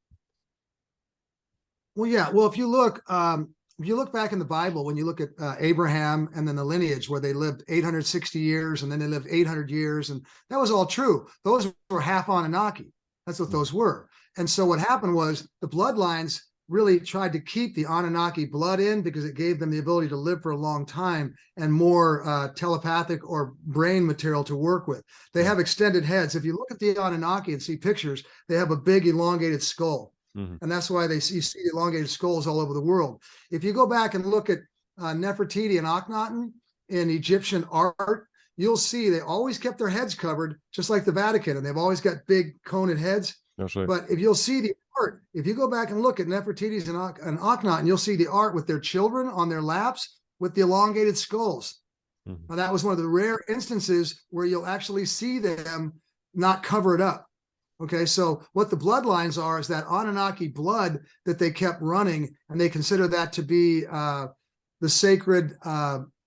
Well, yeah. Well, if you look back in the Bible, when you look at Abraham and then the lineage where they lived 860 years and then they lived 800 years, and that was all true. Those were half Anunnaki. That's what those were. And so what happened was the bloodlines really tried to keep the Anunnaki blood in because it gave them the ability to live for a long time and more telepathic or brain material to work with. They have extended heads. If you look at the Anunnaki and see pictures, they have a big elongated skull. Mm-hmm. And that's why you see elongated skulls all over the world. If you go back and look at Nefertiti and Akhenaten in Egyptian art, you'll see they always kept their heads covered, just like the Vatican, and they've always got big coned heads. That's right. But if you'll see the art, if you go back and look at Nefertiti's and Akhenaten, you'll see the art with their children on their laps with the elongated skulls. Mm-hmm. Now, that was one of the rare instances where you'll actually see them not cover it up. Okay, so what the bloodlines are is that Anunnaki blood that they kept running, and they consider that to be the sacred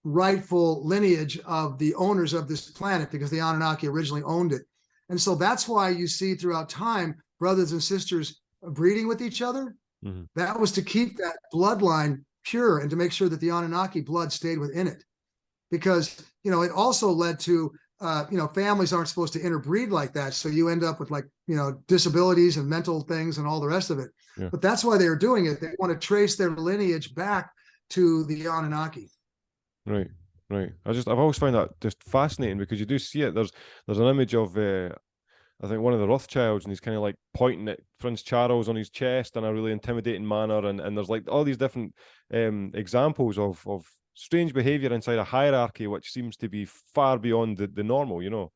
rightful lineage of the owners of this planet, because the Anunnaki originally owned it. And so that's why you see throughout time brothers and sisters breeding with each other. Mm-hmm. That was to keep that bloodline pure and to make sure that the Anunnaki blood stayed within it. Because, it also led to families aren't supposed to interbreed like that. So you end up with disabilities and mental things and all the rest of it. Yeah. But that's why they were doing it. They want to trace their lineage back to the Anunnaki. Right. Right. I've always found that just fascinating because you do see it. There's an image of I think one of the Rothschilds, and he's kind of like pointing at Prince Charles on his chest in a really intimidating manner, and there's like all these different examples of strange behavior inside a hierarchy, which seems to be far beyond the normal, you know.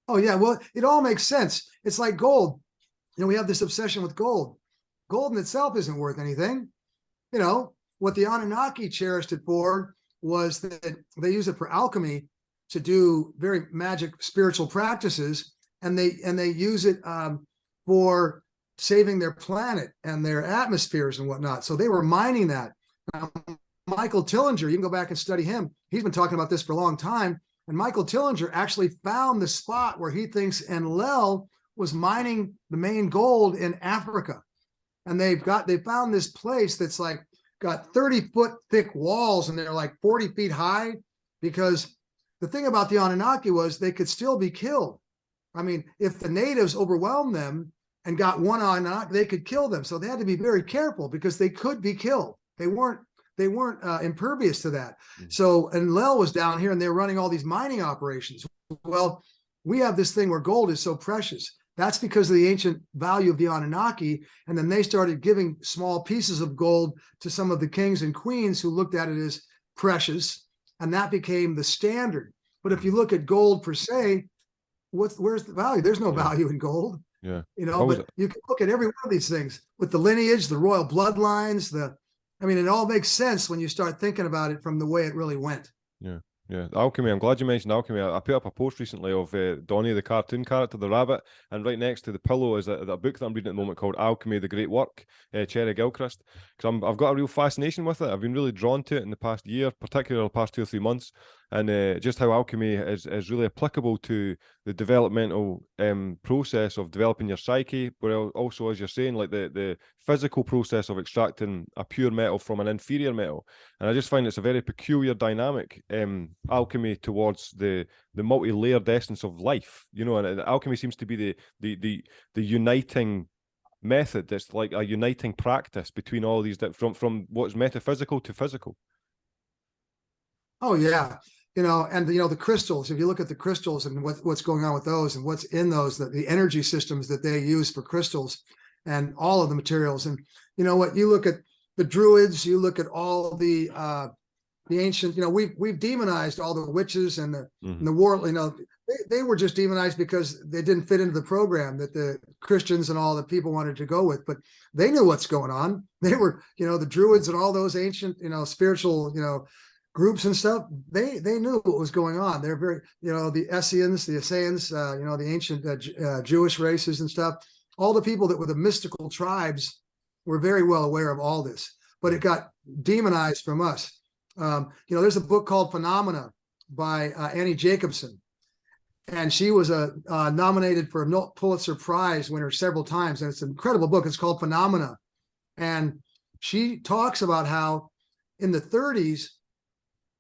Oh yeah, well, it all makes sense. It's like gold. We have this obsession with gold. Gold in itself isn't worth anything. What the Anunnaki cherished it for was that they use it for alchemy to do very magic spiritual practices, and they use it for saving their planet and their atmospheres and whatnot. So they were mining that. Michael Tillinger, you can go back and study him. He's been talking about this for a long time. And Michael Tillinger actually found the spot where he thinks Enlil was mining the main gold in Africa. And they found this place that's like got 30-foot thick walls, and they're like 40 feet high, because the thing about the Anunnaki was they could still be killed. I mean, if the natives overwhelmed them and got one Anunnaki, they could kill them. So they had to be very careful because they could be killed. They weren't impervious to that. So Enlil was down here and they were running all these mining operations. Well, we have this thing where gold is so precious. That's because of the ancient value of the Anunnaki. And then they started giving small pieces of gold to some of the kings and queens who looked at it as precious. And that became the standard. But if you look at gold per se, where's the value? There's no value in gold. Yeah. But you can look at every one of these things with the lineage, the royal bloodlines, it all makes sense when you start thinking about it from the way it really went. Yeah. Yeah, alchemy. I'm glad you mentioned alchemy. I put up a post recently of Donnie, the cartoon character, the rabbit, and right next to the pillow is a book that I'm reading at the moment called Alchemy, the Great Work, Cherry Gilchrist. Because I've got a real fascination with it. I've been really drawn to it in the past year, particularly the past 2 or 3 months, and just how alchemy is really applicable to the developmental process of developing your psyche, but also, as you're saying, like the physical process of extracting a pure metal from an inferior metal. And I just find it's a very peculiar dynamic, alchemy towards the multi-layered essence of life, and alchemy seems to be the uniting method. That's like a uniting practice between all these from what's metaphysical to physical. Oh yeah. The crystals, if you look at the crystals and what's going on with those and what's in those, the energy systems that they use for crystals and all of the materials. And you look at the Druids, you look at all the ancient, we've demonized all the witches and the war, they were just demonized because they didn't fit into the program that the Christians and all the people wanted to go with, but they knew what's going on. They were, the Druids and all those ancient, spiritual, groups and stuff, they knew what was going on. They're very, the Essenes, the Assyrians, the ancient Jewish races and stuff, all the people that were the mystical tribes were very well aware of all this, but it got demonized from us. There's a book called Phenomena by Annie Jacobson, and she was nominated for a Pulitzer Prize winner several times, and it's an incredible book. It's called Phenomena, and she talks about how in the 30s,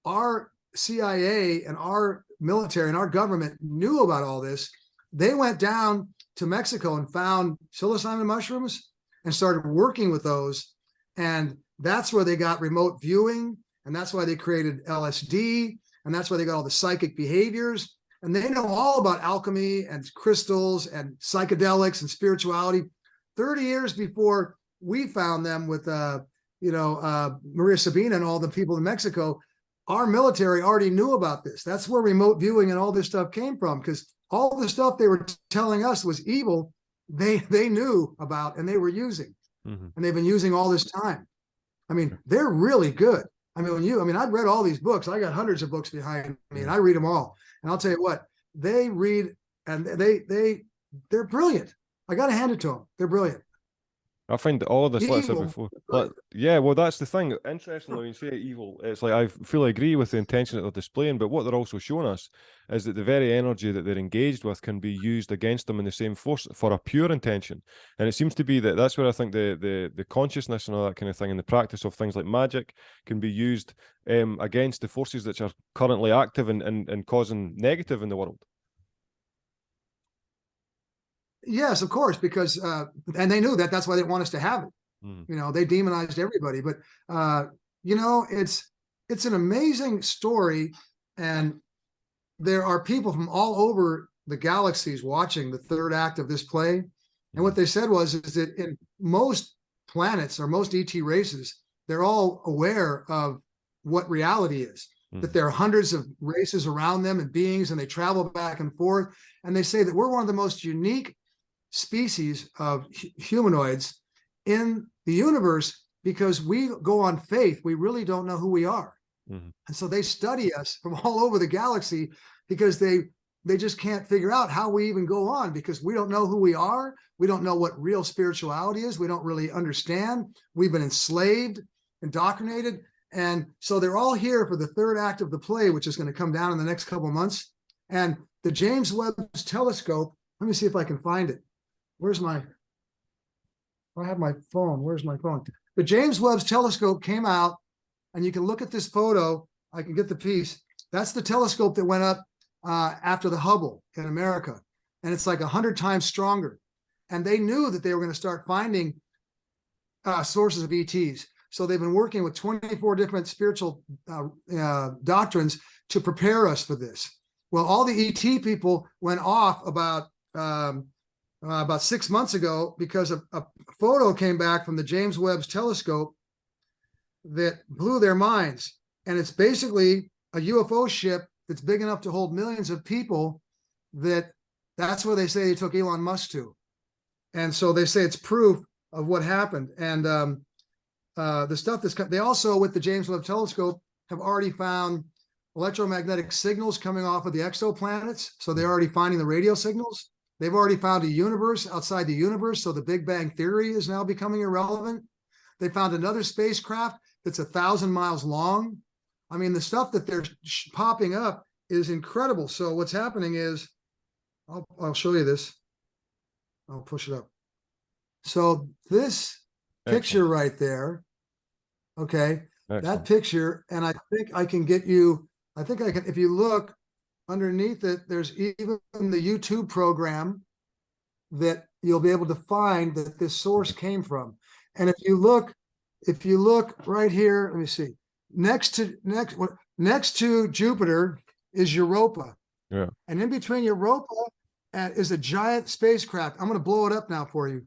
our CIA and our military and our government knew about all this. They went down to Mexico and found psilocybin mushrooms and started working with those. And that's where they got remote viewing. And that's why they created LSD. And that's why they got all the psychic behaviors. And they know all about alchemy and crystals and psychedelics and spirituality 30 years before we found them with, Maria Sabina and all the people in Mexico. Our military already knew about this. That's where remote viewing and all this stuff came from, because all the stuff they were telling us was evil, they knew about and they were using. And they've been using all this time. They're really good. I've read all these books. I got hundreds of books behind me and I read them all. And I'll tell you what, they read and they're brilliant. I got to hand it to them. They're brilliant. I find all of this, like I said before. Yeah, well, that's the thing. Interestingly, when you say evil, it's like I fully agree with the intention that they're displaying, but what they're also showing us is that the very energy that they're engaged with can be used against them in the same force for a pure intention. And it seems to be that's where I think the consciousness and all that kind of thing and the practice of things like magic can be used against the forces that are currently active and causing negative in the world. Yes, of course, because and they knew that's why they want us to have it. They demonized everybody, but it's it's an amazing story, and there are people from all over the galaxies watching the third act of this play. And what they said is that in most planets or most ET races, they're all aware of what reality is, that there are hundreds of races around them and beings, and they travel back and forth. And they say that we're one of the most unique species of humanoids in the universe because we go on faith. We really don't know who we are. And so they study us from all over the galaxy because they just can't figure out how we even go on, because we don't know who we are. We don't know what real spirituality is. We don't really understand. We've been enslaved, indoctrinated. And so they're all here for the third act of the play, which is going to come down in the next couple of months. And the James Webb telescope, let me see if I can find it. I have my phone. Where's my phone? The James Webb telescope came out, and you can look at this photo. I can get the piece. That's the telescope that went up after the Hubble in America. And it's like 100 times stronger. And they knew that they were going to start finding sources of ETs. So they've been working with 24 different spiritual doctrines to prepare us for this. Well, all the ET people went off about 6 months ago because a photo came back from the James Webb telescope that blew their minds. And it's basically a UFO ship that's big enough to hold millions of people. That's where they say they took Elon Musk to. And so they say it's proof of what happened. And the stuff they also, with the James Webb telescope, have already found electromagnetic signals coming off of the exoplanets. So they're already finding the radio signals. They've already found a universe outside the universe. So the Big Bang Theory is now becoming irrelevant. They found another spacecraft that's 1,000 miles long. I mean, the stuff that they're popping up is incredible. So what's happening is, I'll show you this. I'll push it up. So this picture right there, okay, that picture, and I think I can get you, I think I can, if you look underneath it, there's even the YouTube program that you'll be able to find that this source came from. And if you look right here, let me see, next to Jupiter is Europa. Yeah. And in between Europa is a giant spacecraft. I'm going to blow it up now for you.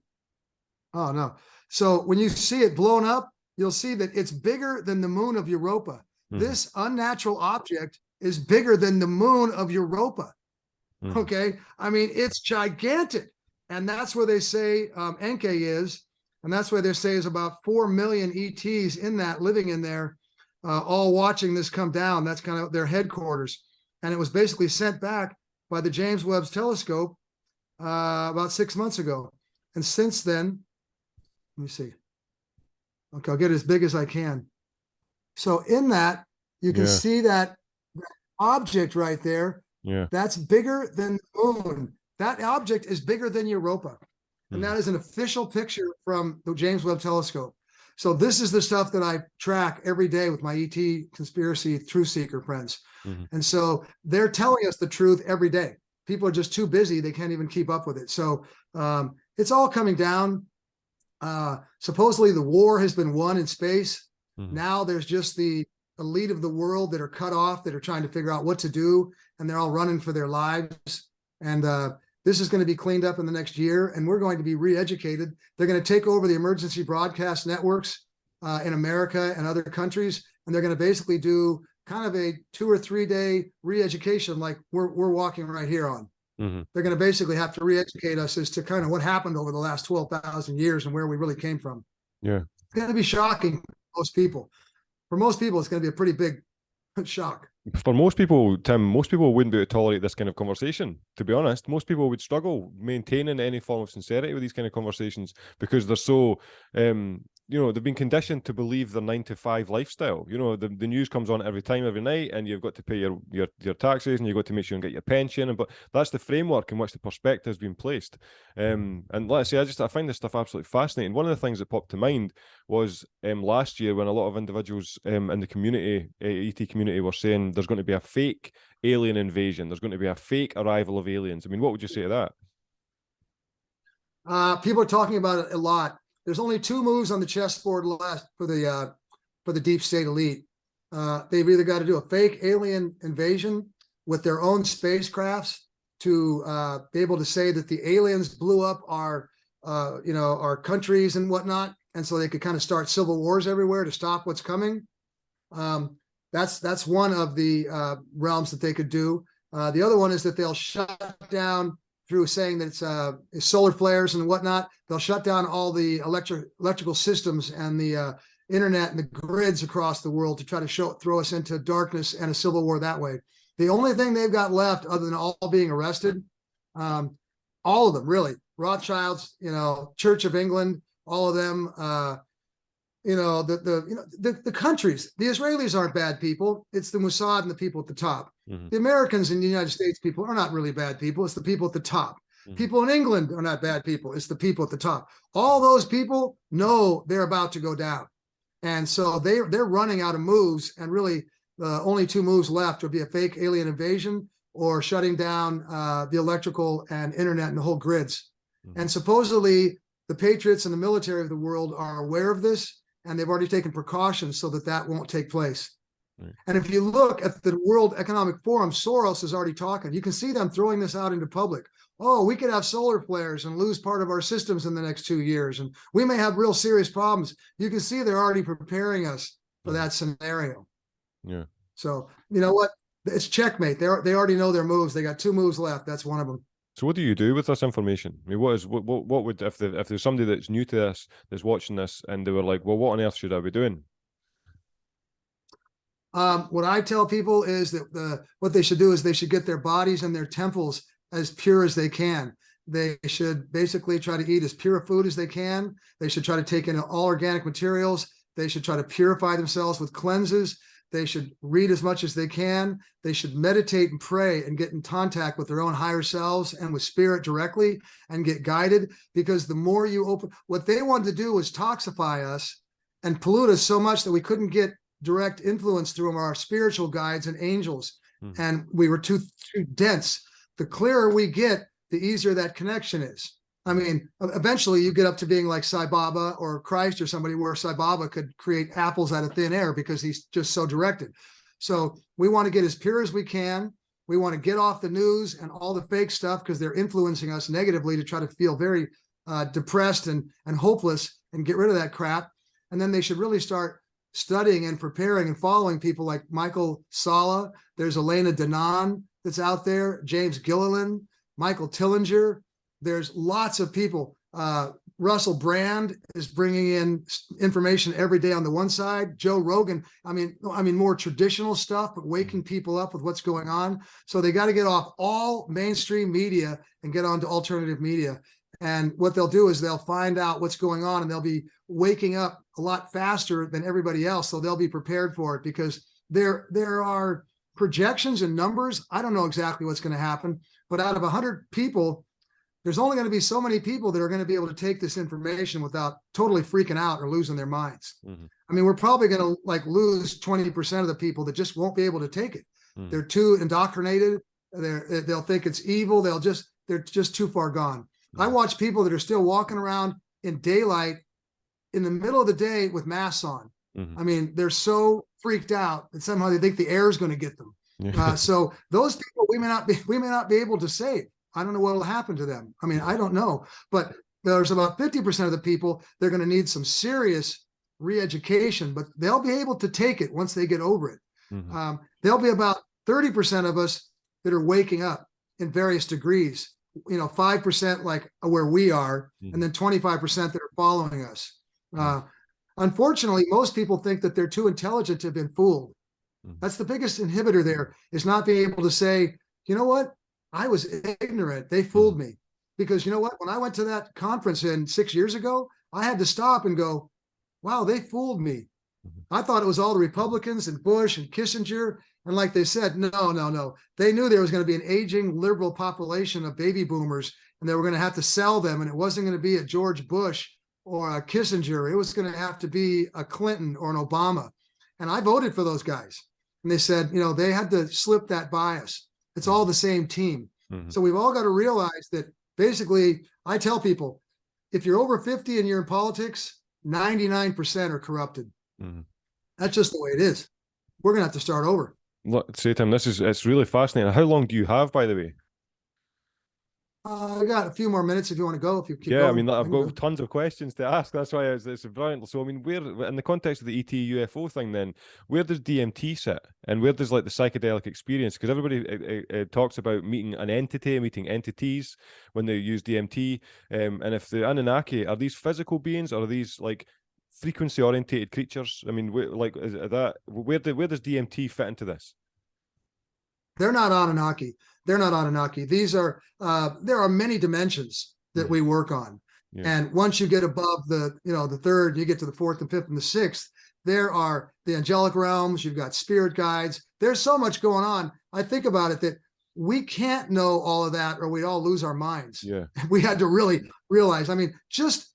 Oh, no. So when you see it blown up, you'll see that it's bigger than the moon of Europa. This unnatural object is bigger than the moon of Europa. Okay. I mean, it's gigantic. And that's where they say Enke is. And that's where they say is about 4 million ETs in that, living in there, all watching this come down. That's kind of their headquarters. And it was basically sent back by the James Webb telescope about 6 months ago. And since then, let me see. Okay, I'll get as big as I can. So in that, you can see that object right there. Yeah. That's bigger than the moon. That object is bigger than Europa. And that is an official picture from the James Webb telescope. So this is the stuff that I track every day with my ET conspiracy truth seeker friends. And so they're telling us the truth every day. People are just too busy. They can't even keep up with it. So it's all coming down. Supposedly the war has been won in space. Now there's just the elite of the world that are cut off, that are trying to figure out what to do. And they're all running for their lives. And this is going to be cleaned up in the next year, and we're going to be re-educated. They're going to take over the emergency broadcast networks in America and other countries, and they're going to basically do kind of a 2 or 3 day re-education like we're walking right here on. They're going to basically have to re-educate us as to kind of what happened over the last 12,000 years and where we really came from. Yeah. It's going to be shocking for most people. For most people, it's going to be a pretty big shock. For most people, Tim, most people wouldn't be able to tolerate this kind of conversation, to be honest. Most people would struggle maintaining any form of sincerity with these kind of conversations because they're so, they've been conditioned to believe their 9-to-5 lifestyle. The news comes on every time, every night, and you've got to pay your taxes, and you've got to make sure and get your pension. But that's the framework in which the perspective has been placed. And like I say, I find this stuff absolutely fascinating. One of the things that popped to mind was last year when a lot of individuals in the community, ET community, were saying there's going to be a fake alien invasion. There's going to be a fake arrival of aliens. I mean, what would you say to that? People are talking about it a lot. There's only 2 moves on the chessboard left for the deep state elite. they've either got to do a fake alien invasion with their own spacecrafts to be able to say that the aliens blew up our countries and whatnot, and so they could kind of start civil wars everywhere to stop what's coming. That's one of the realms that they could do. The other one is that they'll shut down through saying that it's solar flares and whatnot. They'll shut down all the electrical systems and the internet and the grids across the world to try to throw us into darkness and a civil war that way. The only thing they've got left, other than all being arrested, all of them really, Rothschilds, Church of England, all of them, the countries. The Israelis aren't bad people. It's the Mossad and the people at the top. Mm-hmm. The Americans and the United States people are not really bad people. It's the people at the top. Mm-hmm. People in England are not bad people. It's the people at the top. All those people know they're about to go down. And so they're running out of moves, and really the only two moves left would be a fake alien invasion or shutting down the electrical and internet and the whole grids. Mm-hmm. And supposedly the patriots and the military of the world are aware of this, and they've already taken precautions so that won't take place. Right. And if you look at the World Economic Forum, Soros is already talking. You can see them throwing this out into public. Oh, we could have solar flares and lose part of our systems in the next 2 years, and we may have real serious problems. You can see they're already preparing us for that scenario. Yeah. So you know what? It's checkmate. They already know their moves. They got 2 moves left. That's one of them. So what do you do with this information? I mean, what would if there's somebody that's new to this, that's watching this, and they were like, well, what on earth should I be doing? What I tell people is that what they should do is they should get their bodies and their temples as pure as they can. They should basically try to eat as pure food as they can. They should try to take in all organic materials. They should try to purify themselves with cleanses. They should read as much as they can. They should meditate and pray and get in contact with their own higher selves and with spirit directly and get guided, because the more you open, what they wanted to do was toxify us and pollute us so much that we couldn't get direct influence through our spiritual guides and angels. And we were too dense. The clearer we get, the easier that connection is. I mean, eventually you get up to being like Sai Baba or Christ or somebody, where Sai Baba could create apples out of thin air because he's just so directed. So we want to get as pure as we can. We want to get off the news and all the fake stuff, because they're influencing us negatively to try to feel very depressed and hopeless, and get rid of that crap. And then they should really start studying and preparing and following people like Michael Salla. There's Elena Danaan that's out there, James Gilliland, Michael Tillinger. There's lots of people. Russell Brand is bringing in information every day on the one side. Joe Rogan, I mean more traditional stuff, but waking people up with what's going on. So they got to get off all mainstream media and get onto alternative media. And what they'll do is they'll find out what's going on, and they'll be waking up a lot faster than everybody else. So they'll be prepared for it, because there are projections and numbers. I don't know exactly what's going to happen, but out of 100 people, there's only going to be so many people that are going to be able to take this information without totally freaking out or losing their minds. Mm-hmm. I mean, we're probably going to lose 20% of the people that just won't be able to take it. Mm-hmm. They're too indoctrinated. They'll think it's evil. They're just too far gone. Mm-hmm. I watch people that are still walking around in daylight in the middle of the day with masks on. Mm-hmm. I mean, they're so freaked out that somehow they think the air is going to get them. Yeah. So those people we may not be able to save. I don't know what will happen to them. I mean, I don't know, but there's about 50% of the people, they're going to need some serious re-education, but they'll be able to take it once they get over it. Mm-hmm. There'll be about 30% of us that are waking up in various degrees, 5% like where we are, mm-hmm. and then 25% that are following us. Unfortunately, most people think that they're too intelligent to have been fooled. Mm-hmm. That's the biggest inhibitor there, is not being able to say, you know what? I was ignorant. They fooled me. Because you know what? When I went to that conference 6 years ago, I had to stop and go, wow, they fooled me. I thought it was all the Republicans and Bush and Kissinger. And like they said, no. They knew there was going to be an aging liberal population of baby boomers, and they were going to have to sell them. And it wasn't going to be a George Bush or a Kissinger. It was going to have to be a Clinton or an Obama. And I voted for those guys. And they said, they had to slip that bias. It's all the same team. Mm-hmm. So we've all got to realize that basically, I tell people, if you're over 50 and you're in politics, 99% are corrupted. Mm-hmm. That's just the way it is. we're going to have to start over. Look, say, Tim, it's really fascinating. How long do you have, by the way? I got a few more minutes if you want to go. If you keep Yeah, I going, mean, I've got go. tons of questions to ask. That's why it's brilliant. So, I mean, where in the context of the ET UFO thing, then where does DMT sit, and where does like the psychedelic experience? Because everybody talks about meeting an entity, meeting entities when they use DMT. And if the Anunnaki are these physical beings, or are these like frequency orientated creatures? I mean, like is that where does DMT fit into this? They're not Anunnaki. They're not Anunnaki. These are there are many dimensions that we work on. Yeah. And once you get above the third, you get to the fourth and fifth and the sixth, there are the angelic realms, you've got spirit guides. There's so much going on. I think about it that we can't know all of that or we'd all lose our minds. Yeah. We had to really realize, I mean, just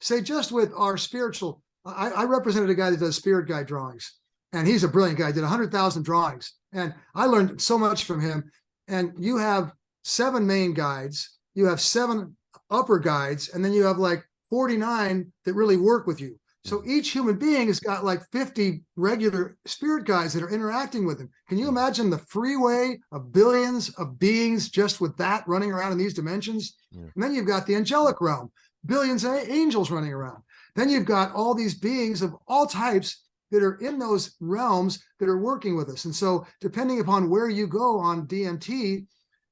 with our spiritual, I represented a guy that does spirit guide drawings. And he's a brilliant guy, did 100,000 drawings. And I learned so much from him. And you have 7 main guides, you have 7 upper guides, and then you have like 49 that really work with you. So each human being has got like 50 regular spirit guides that are interacting with him. Can you imagine the freeway of billions of beings just with that running around in these dimensions? Yeah. And then you've got the angelic realm, billions of angels running around. Then you've got all these beings of all types that are in those realms that are working with us. And so depending upon where you go on DMT,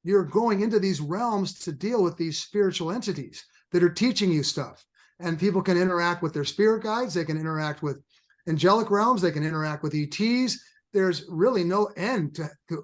you're going into these realms to deal with these spiritual entities that are teaching you stuff. And people can interact with their spirit guides. They can interact with angelic realms. They can interact with ETs. There's really no end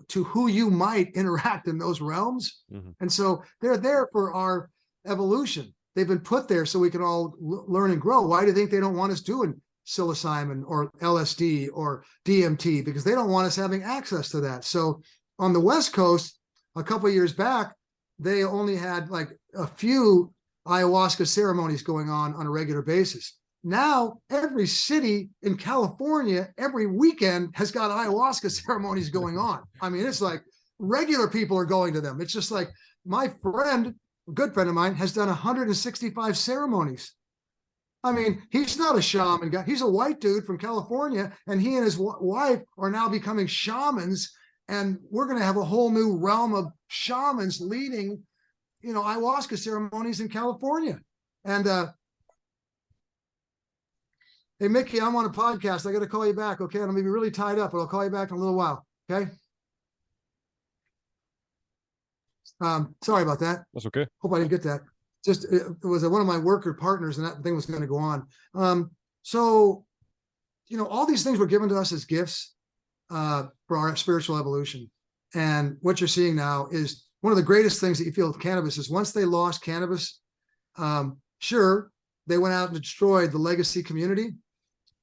to who you might interact in those realms. Mm-hmm. And so they're there for our evolution. They've been put there so we can all learn and grow. Why do you think they don't want us doing psilocybin or LSD or DMT? Because they don't want us having access to that. So on the West Coast, a couple of years back, they only had like a few ayahuasca ceremonies going on a regular basis. Now, every city in California, every weekend has got ayahuasca ceremonies going on. I mean, it's like regular people are going to them. It's just like my friend, a good friend of mine, has done 165 ceremonies. I mean, he's not a shaman guy. He's a white dude from California, and he and his wife are now becoming shamans. And we're going to have a whole new realm of shamans leading, ayahuasca ceremonies in California. And hey, Mickey, I'm on a podcast. I got to call you back. Okay, I'm going to be really tied up, but I'll call you back in a little while. Okay. Sorry about that. That's okay. Hope I didn't get that. Just it was one of my worker partners, and that thing was going to go on. So, all these things were given to us as gifts for our spiritual evolution. And what you're seeing now is one of the greatest things that you feel with cannabis is once they lost cannabis, sure, they went out and destroyed the legacy community.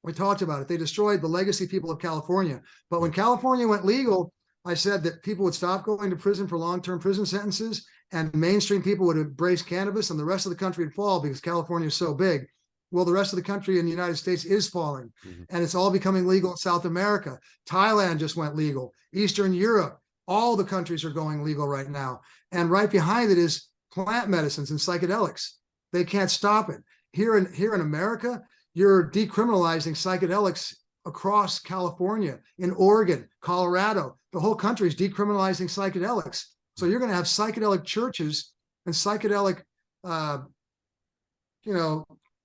We talked about it. They destroyed the legacy people of California. But when California went legal, I said that people would stop going to prison for long-term prison sentences, and mainstream people would embrace cannabis, and the rest of the country would fall because California is so big. Well, the rest of the country in the United States is falling, and it's all becoming legal in South America. Thailand just went legal. Eastern Europe, all the countries are going legal right now. And right behind it is plant medicines and psychedelics. They can't stop it. Here in America, you're decriminalizing psychedelics across California, in Oregon, Colorado. The whole country is decriminalizing psychedelics. So you're going to have psychedelic churches and psychedelic,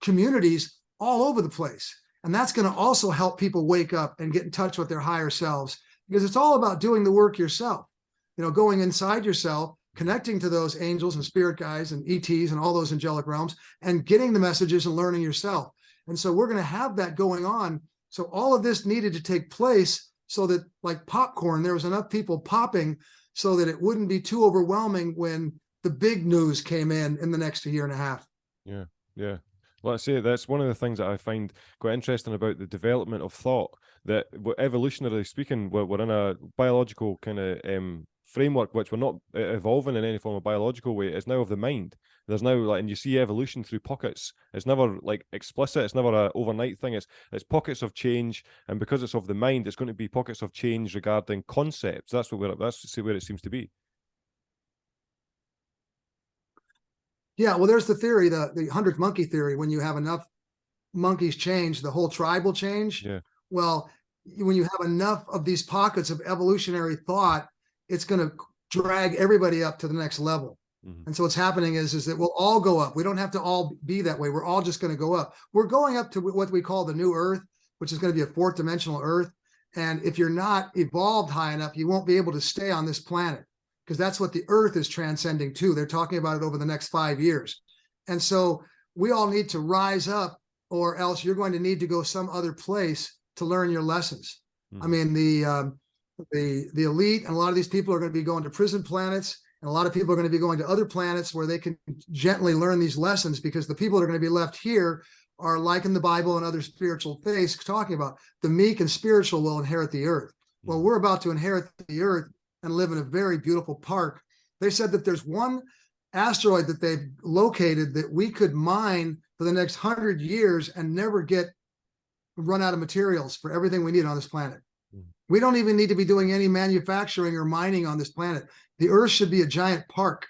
communities all over the place. And that's going to also help people wake up and get in touch with their higher selves, because it's all about doing the work yourself, going inside yourself, connecting to those angels and spirit guides and ETs and all those angelic realms, and getting the messages and learning yourself. And so we're going to have that going on. So all of this needed to take place so that, like popcorn, there was enough people popping so that it wouldn't be too overwhelming when the big news came in the next year and a half. Yeah, yeah. Well, I say that's one of the things that I find quite interesting about the development of thought, that evolutionarily speaking, we're in a biological kind of framework, which we're not evolving in any form of biological way. It's now of the mind. There's now and you see evolution through pockets. It's never like explicit. It's never an overnight thing. It's pockets of change, and because it's of the mind, it's going to be pockets of change regarding concepts. That's where it seems to be. Yeah, well, there's the theory, the 100th monkey theory. When you have enough monkeys change, the whole tribe will change. Yeah. Well, when you have enough of these pockets of evolutionary thought, it's going to drag everybody up to the next level. And so what's happening is that we'll all go up. We don't have to all be that way. We're all just going to go up. We're going up to what we call the new Earth, which is going to be a fourth dimensional Earth. And if you're not evolved high enough, you won't be able to stay on this planet, because that's what the Earth is transcending to. They're talking about it over the next 5 years. And so we all need to rise up, or else you're going to need to go some other place to learn your lessons. I mean, the elite and a lot of these people are going to be going to prison planets. And a lot of people are going to be going to other planets where they can gently learn these lessons, because the people that are going to be left here are, like in the Bible and other spiritual faiths, talking about the meek and spiritual will inherit the earth. Well, we're about to inherit the earth and live in a very beautiful park. They said that there's one asteroid that they've located that we could mine for the next 100 years and never run out of materials for everything we need on this planet. We don't even need to be doing any manufacturing or mining on this planet. The Earth should be a giant park,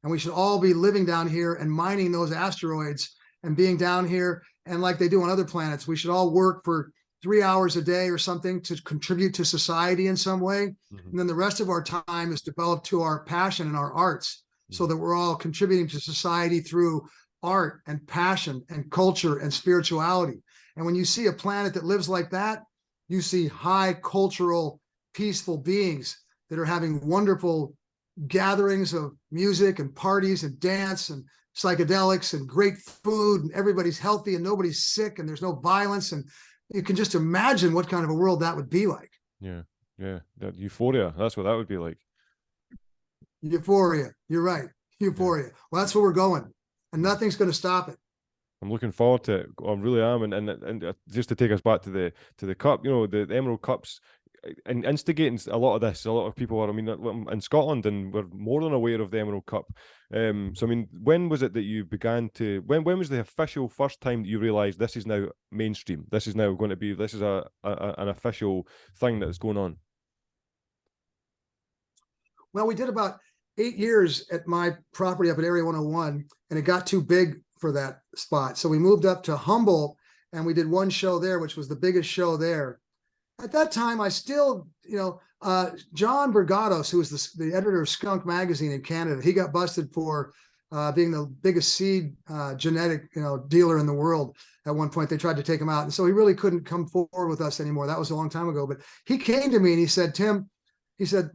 and we should all be living down here and mining those asteroids and being down here. And like they do on other planets, we should all work for 3 hours a day or something to contribute to society in some way. And then the rest of our time is developed to our passion and our arts, so that we're all contributing to society through art and passion and culture and spirituality. And when you see a planet that lives like that, you see high cultural, peaceful beings that are having wonderful gatherings of music and parties and dance and psychedelics and great food, and everybody's healthy and nobody's sick and there's no violence. And you can just imagine what kind of a world that would be like. Yeah. That euphoria. That's what that would be like. Euphoria. You're right. Euphoria. Yeah. Well, that's where we're going, and nothing's going to stop it. I'm looking forward to it. I really am. And just to take us back to the cup, the Emerald Cups, and instigating a lot of this. A lot of people are, in Scotland, and we're more than aware of the Emerald Cup. So, when was it that you began to? When was the official first time that you realised this is now mainstream? This is now going to be. This is an official thing that's going on. Well, we did about 8 years at my property up at Area 101, and it got too big for that spot. So we moved up to Humboldt, and we did one show there, which was the biggest show there. At that time, I still, John Bergados, who was the editor of Skunk magazine in Canada, he got busted for being the biggest seed genetic, dealer in the world. At one point, they tried to take him out. And so he really couldn't come forward with us anymore. That was a long time ago. But he came to me and he said, Tim,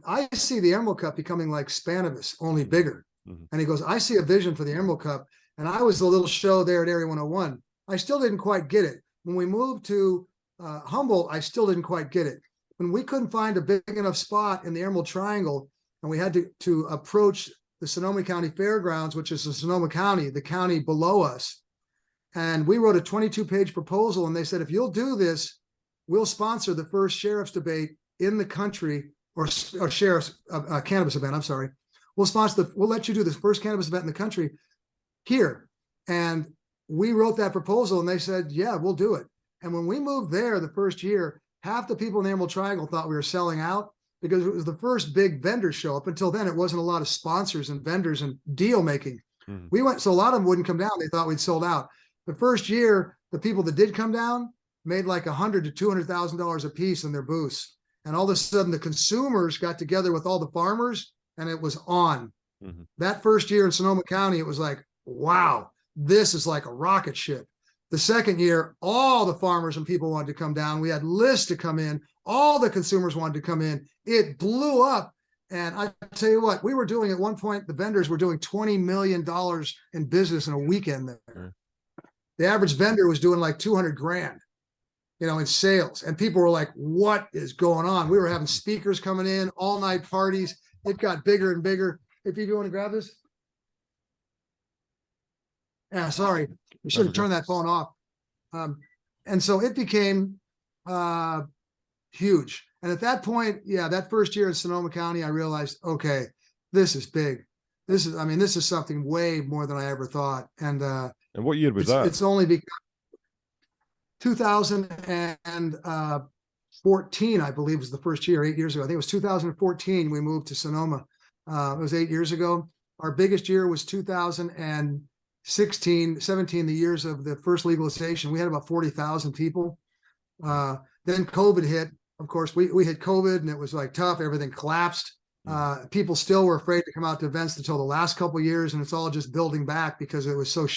I see the Emerald Cup becoming like Cannabis, only bigger. And he goes, I see a vision for the Emerald Cup. And I was the little show there at Area 101. I still didn't quite get it. When we moved to Humboldt, I still didn't quite get it. When we couldn't find a big enough spot in the Emerald Triangle, and we had to approach the Sonoma County Fairgrounds, which is in Sonoma County, the county below us. And we wrote a 22-page proposal, and they said, if you'll do this, we'll sponsor the first sheriff's debate in the country, or sheriff's cannabis event. I'm sorry. We'll let you do the first cannabis event in the country here. And we wrote that proposal, and they said, yeah, we'll do it. And when we moved there the first year, half the people in the Emerald Triangle thought we were selling out, because it was the first big vendor show. Up until then, it wasn't a lot of sponsors and vendors and deal making. So a lot of them wouldn't come down. They thought we'd sold out. The first year, the people that did come down made like $100,000 to $200,000 a piece in their booths. And all of a sudden, the consumers got together with all the farmers, and it was on. That first year in Sonoma County, it was like, wow, this is like a rocket ship. The second year, all the farmers and people wanted to come down. We had lists to come in. All the consumers wanted to come in. It blew up. And I tell you what, we were doing at one point, the vendors were doing $20 million in business in a weekend there. The average vendor was doing like 200 grand, in sales. And people were like, what is going on? We were having speakers coming in, all night parties. It got bigger and bigger. If you want to grab this. Yeah, sorry. We should have turned that phone off. And so it became huge. And at that point, that first year in Sonoma County, I realized, okay, this is big. This is something way more than I ever thought. And what year was that? It's only because 2014, I believe, was the first year, 8 years ago. I think it was 2014 we moved to Sonoma. It was 8 years ago. Our biggest year was 2016, 17, the years of the first legalization. We had about 40,000 people. Then COVID hit. Of course, we hit COVID and it was like tough. Everything collapsed. People still were afraid to come out to events until the last couple of years, and it's all just building back because it was so.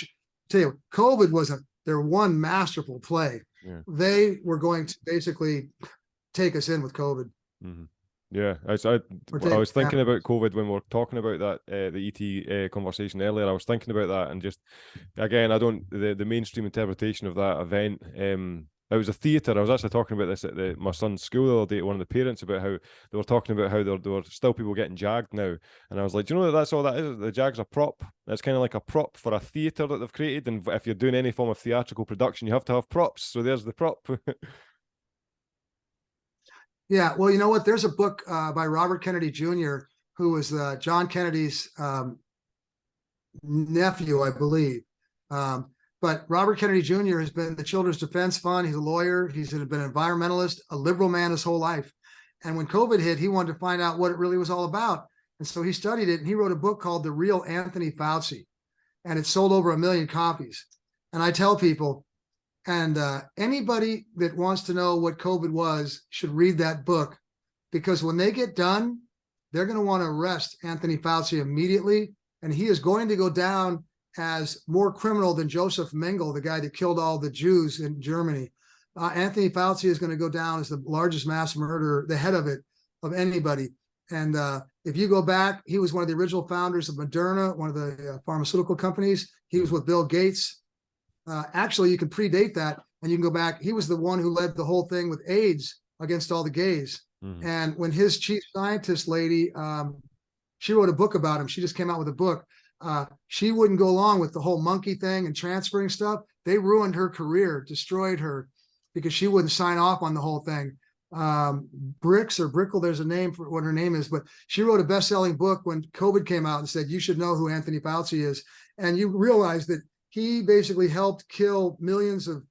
Tell you, COVID was their one masterful play. Yeah. They were going to basically take us in with COVID. Yeah, I was thinking about COVID when we were talking about that the ET conversation earlier. I was thinking about that, and just again, the mainstream interpretation of that event. It was a theatre. I was actually talking about this at my son's school the other day. One of the parents about how they were talking about how there were still people getting jagged now, and I was like, do you know that's all that is? The jag's a prop. It's kind of like a prop for a theatre that they've created, and if you're doing any form of theatrical production, you have to have props. So there's the prop. Yeah, well, you know what? There's a book by Robert Kennedy Jr., who was John Kennedy's nephew, I believe. But Robert Kennedy Jr. has been the Children's Defense Fund. He's a lawyer. He's been an environmentalist, a liberal man his whole life. And when COVID hit, he wanted to find out what it really was all about. And so he studied it, and he wrote a book called The Real Anthony Fauci. And it sold over 1 million copies. And I tell people, and anybody that wants to know what COVID was should read that book, because when they get done, they're going to want to arrest Anthony Fauci immediately. And he is going to go down as more criminal than Joseph Mengele, the guy that killed all the Jews in Germany. Anthony Fauci is going to go down as the largest mass murderer, the head of it, of anybody. And if you go back, he was one of the original founders of Moderna, one of the pharmaceutical companies. He was with Bill Gates. Actually, you can predate that, and you can go back. He was the one who led the whole thing with AIDS against all the gays. And when his chief scientist lady, she wrote a book about him. She just came out with a book. She wouldn't go along with the whole monkey thing and transferring stuff. They ruined her career, destroyed her, because she wouldn't sign off on the whole thing. Bricks or Brickle, there's a name for what her name is, but she wrote a best-selling book when COVID came out and said, you should know who Anthony Fauci is. And you realize that he basically helped kill millions of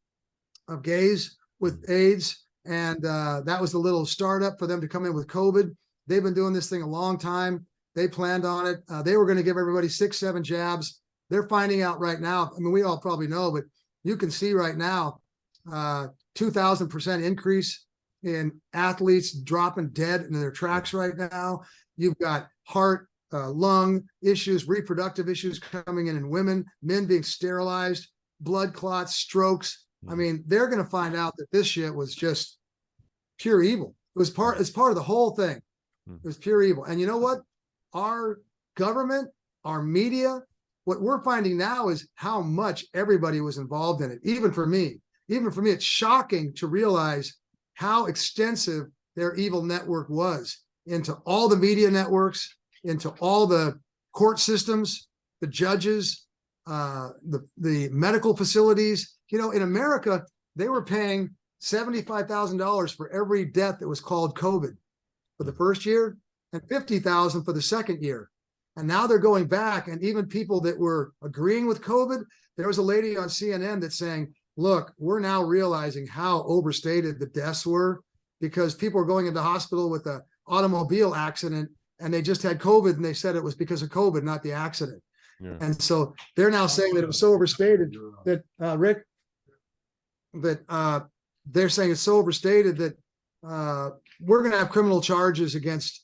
gays with AIDS. And that was the little startup for them to come in with COVID. They've been doing this thing a long time. They planned on it. They were going to give everybody 6-7 jabs. They're finding out right now. I mean, we all probably know, but you can see right now, 2,000% increase in athletes dropping dead in their tracks right now. You've got heart, lung issues, reproductive issues coming in women, men being sterilized, blood clots, strokes. I mean, they're going to find out that this shit was just pure evil. It's part of the whole thing. It was pure evil. And you know what? Our government, our media, what we're finding now is how much everybody was involved in it. Even for me, it's shocking to realize how extensive their evil network was into all the media networks, into all the court systems, the judges, the medical facilities. You know, in America, they were paying $75,000 for every death that was called COVID for the first year, and $50,000 for the second year. And now they're going back, and even people that were agreeing with COVID, there was a lady on CNN that's saying, look, we're now realizing how overstated the deaths were, because people were going into hospital with an automobile accident and they just had COVID, and they said it was because of COVID, not the accident. Yeah. And so they're now saying that it was so overstated that, Rick, that they're saying it's so overstated that we're going to have criminal charges against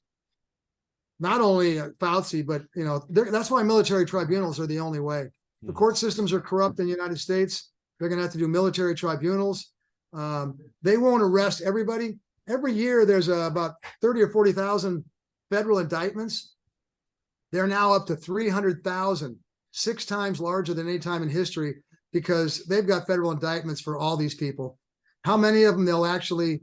not only Fauci, but, you know, that's why military tribunals are the only way. The court systems are corrupt in the United States. They're going to have to do military tribunals. They won't arrest everybody. Every year there's about 30 or 40,000 federal indictments. They're now up to 300,000, 6 times larger than any time in history, because they've got federal indictments for all these people. How many of them they'll actually,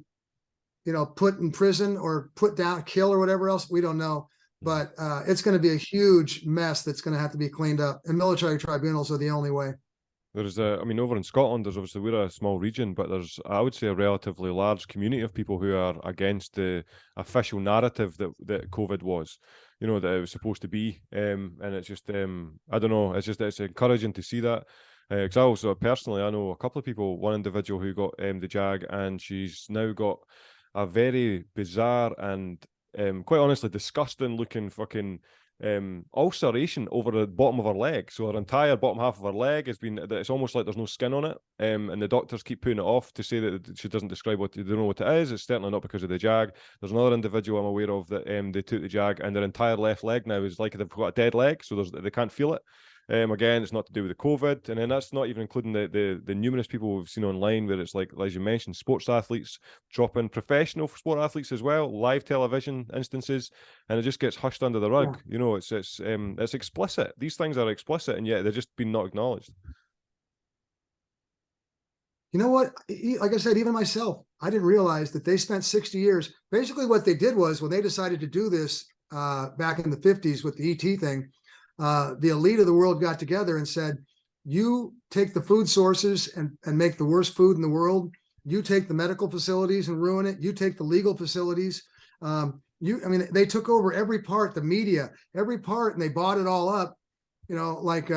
you know, put in prison or put down, kill or whatever else, we don't know. But it's going to be a huge mess that's going to have to be cleaned up, and military tribunals are the only way. There's I mean, over in Scotland, there's obviously, we're a small region, but there's, I would say, a relatively large community of people who are against the official narrative that COVID was, you know, that it was supposed to be. And it's just, I don't know, it's encouraging to see that. Because I also personally, I know a couple of people, one individual who got the jag, and she's now got a very bizarre and quite honestly, disgusting looking fucking ulceration over the bottom of her leg. So her entire bottom half of her leg has been, it's almost like there's no skin on it. And the doctors keep putting it off to say that she doesn't describe they don't know what it is. It's certainly not because of the jag. There's another individual I'm aware of that they took the jag, and their entire left leg now is like they've got a dead leg, so they can't feel it. Again, it's not to do with the COVID, and then that's not even including the numerous people we've seen online where it's like, as you mentioned, sports athletes dropping, professional sport athletes as well, live television instances, and it just gets hushed under the rug. Yeah. You know, it's explicit. These things are explicit, and yet they're just being not acknowledged. You know what? Like I said, even myself, I didn't realize that they spent 60 years. Basically, what they did was when they decided to do this back in the 50s with the ET thing, the elite of the world got together and said, you take the food sources and make the worst food in the world. You take the medical facilities and ruin it. You take the legal facilities. They took over every part, the media, every part, and they bought it all up. You know, like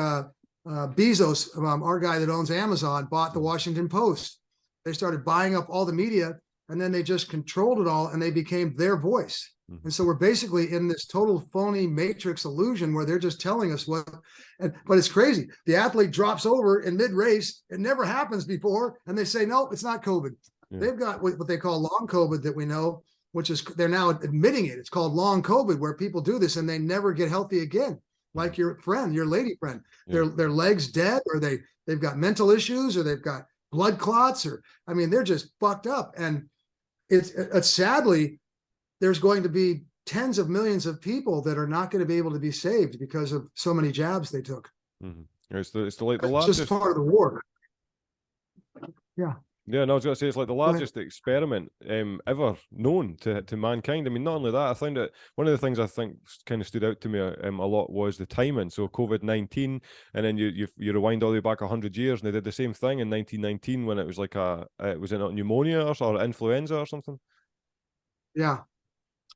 Bezos, our guy that owns Amazon, bought the Washington Post. They started buying up all the media, and then they just controlled it all, and they became their voice. And so we're basically in this total phony matrix illusion where they're just telling us but it's crazy. The athlete drops over in mid-race. It never happens before. And they say, no, it's not COVID. Yeah. They've got what they call long COVID that we know, which is, they're now admitting it. It's called long COVID, where people do this and they never get healthy again. Like your friend, your lady friend, their legs dead, or they've got mental issues, or they've got blood clots, they're just fucked up. And it's sadly, there's going to be tens of millions of people that are not going to be able to be saved because of so many jabs they took. Mm-hmm. It's the largest, just part of the war. Yeah. Yeah, no, I was going to say, it's like the largest experiment ever known to mankind. I mean, not only that, I found that one of the things I think kind of stood out to me a lot was the timing. So COVID-19, and then you rewind all the way back 100 years, and they did the same thing in 1919 when it was like was it not pneumonia or influenza or something? Yeah.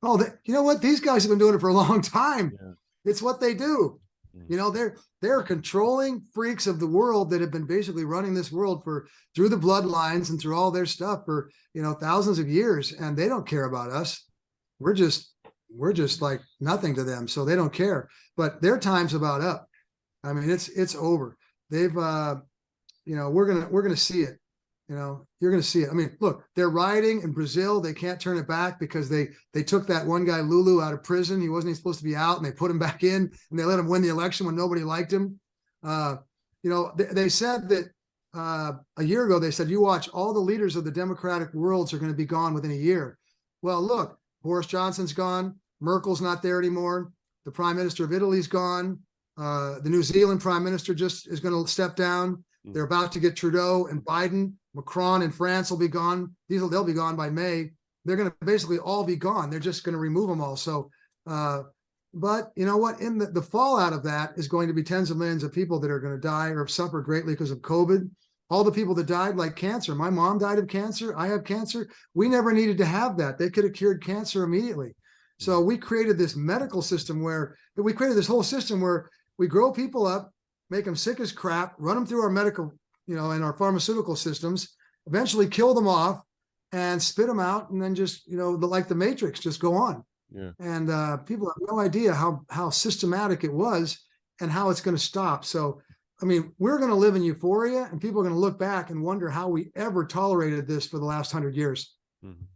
Oh, you know what? These guys have been doing it for a long time. Yeah. It's what they do. You know, they're controlling freaks of the world that have been basically running this world through the bloodlines and through all their stuff for, thousands of years, and they don't care about us. We're just like nothing to them, so they don't care. But their time's about up. I mean, it's over. They've we're gonna see it. You're going to see it. I mean, look, they're rioting in Brazil. They can't turn it back because they took that one guy, Lulu, out of prison. He wasn't even supposed to be out, and they put him back in, and they let him win the election when nobody liked him. They said that a year ago, they said, you watch, all the leaders of the democratic worlds are going to be gone within a year. Well, look, Boris Johnson's gone. Merkel's not there anymore. The prime minister of Italy's gone. The New Zealand prime minister just is going to step down. They're about to get Trudeau and Biden. Macron in France will be gone. They'll be gone by May. They're going to basically all be gone. They're just going to remove them all. So, but you know what? In the fallout of that is going to be tens of millions of people that are going to die or suffer greatly because of COVID. All the people that died, like cancer. My mom died of cancer. I have cancer. We never needed to have that. They could have cured cancer immediately. So we created this medical system where we grow people up, make them sick as crap, run them through our medical, and our pharmaceutical systems, eventually kill them off and spit them out, and then just, like the Matrix, just go on. Yeah. And people have no idea how systematic it was and how it's going to stop. So, I mean, we're going to live in euphoria, and people are going to look back and wonder how we ever tolerated this for the last 100 years.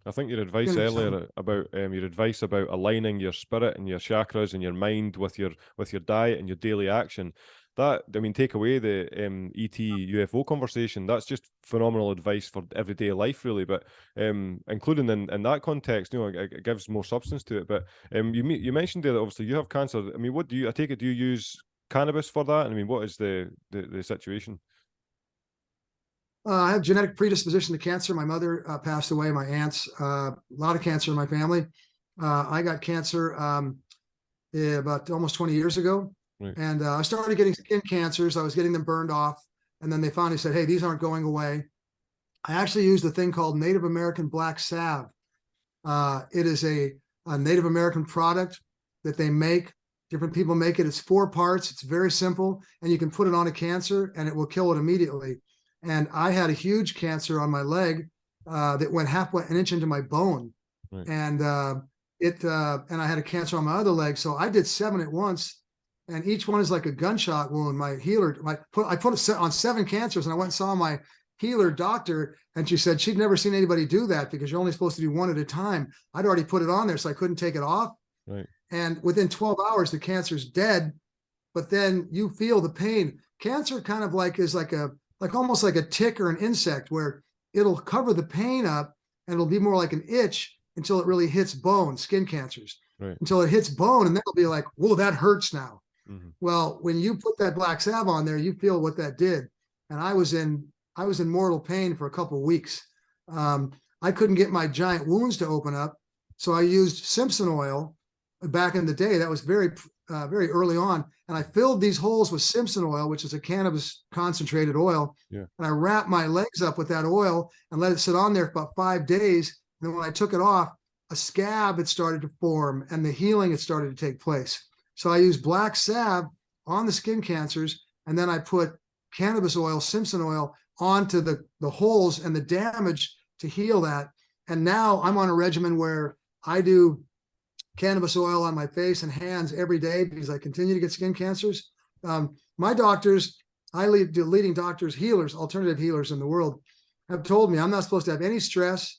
I think your advice earlier about aligning your spirit and your chakras and your mind with your diet and your daily action, that, I mean, take away the ET UFO conversation. That's just phenomenal advice for everyday life, really. But including in that context, it gives more substance to it. But you mentioned there that obviously you have cancer. I mean, do you use cannabis for that? I mean, what is the situation? I have genetic predisposition to cancer. My mother passed away. My aunts, a lot of cancer in my family. I got cancer about almost 20 years ago. Right. And I started getting skin cancers. I was getting them burned off. And then they finally said, hey, these aren't going away. I actually used a thing called Native American Black Salve. It is a Native American product that they make. Different people make it. It's 4 parts. It's very simple. And you can put it on a cancer and it will kill it immediately. And I had a huge cancer on my leg that went halfway an inch into my bone. Right. And and I had a cancer on my other leg. So I did 7 at once, and each one is like a gunshot wound. My healer, I put it on 7 cancers, and I went and saw my healer doctor, and she said she'd never seen anybody do that because you're only supposed to do 1 at a time. I'd already put it on there, so I couldn't take it off. Right. And within 12 hours, the cancer's dead, but then you feel the pain. Cancer kind of is like almost like a tick or an insect, where it'll cover the pain up and it'll be more like an itch until it really hits bone, skin cancers, right, until it hits bone. And then it'll be like, whoa, that hurts now. Mm-hmm. Well, when you put that black salve on there, you feel what that did. And I was in mortal pain for a couple of weeks. I couldn't get my giant wounds to open up. So I used Simpson oil back in the day. That was very early on. And I filled these holes with Simpson oil, which is a cannabis concentrated oil. Yeah. And I wrapped my legs up with that oil and let it sit on there for about 5 days. And then when I took it off, a scab had started to form and the healing had started to take place. So I used black salve on the skin cancers, and then I put cannabis oil, Simpson oil, onto the holes and the damage to heal that. And now I'm on a regimen where I do cannabis oil on my face and hands every day because I continue to get skin cancers. My doctors, the leading doctors, healers, alternative healers in the world, have told me I'm not supposed to have any stress.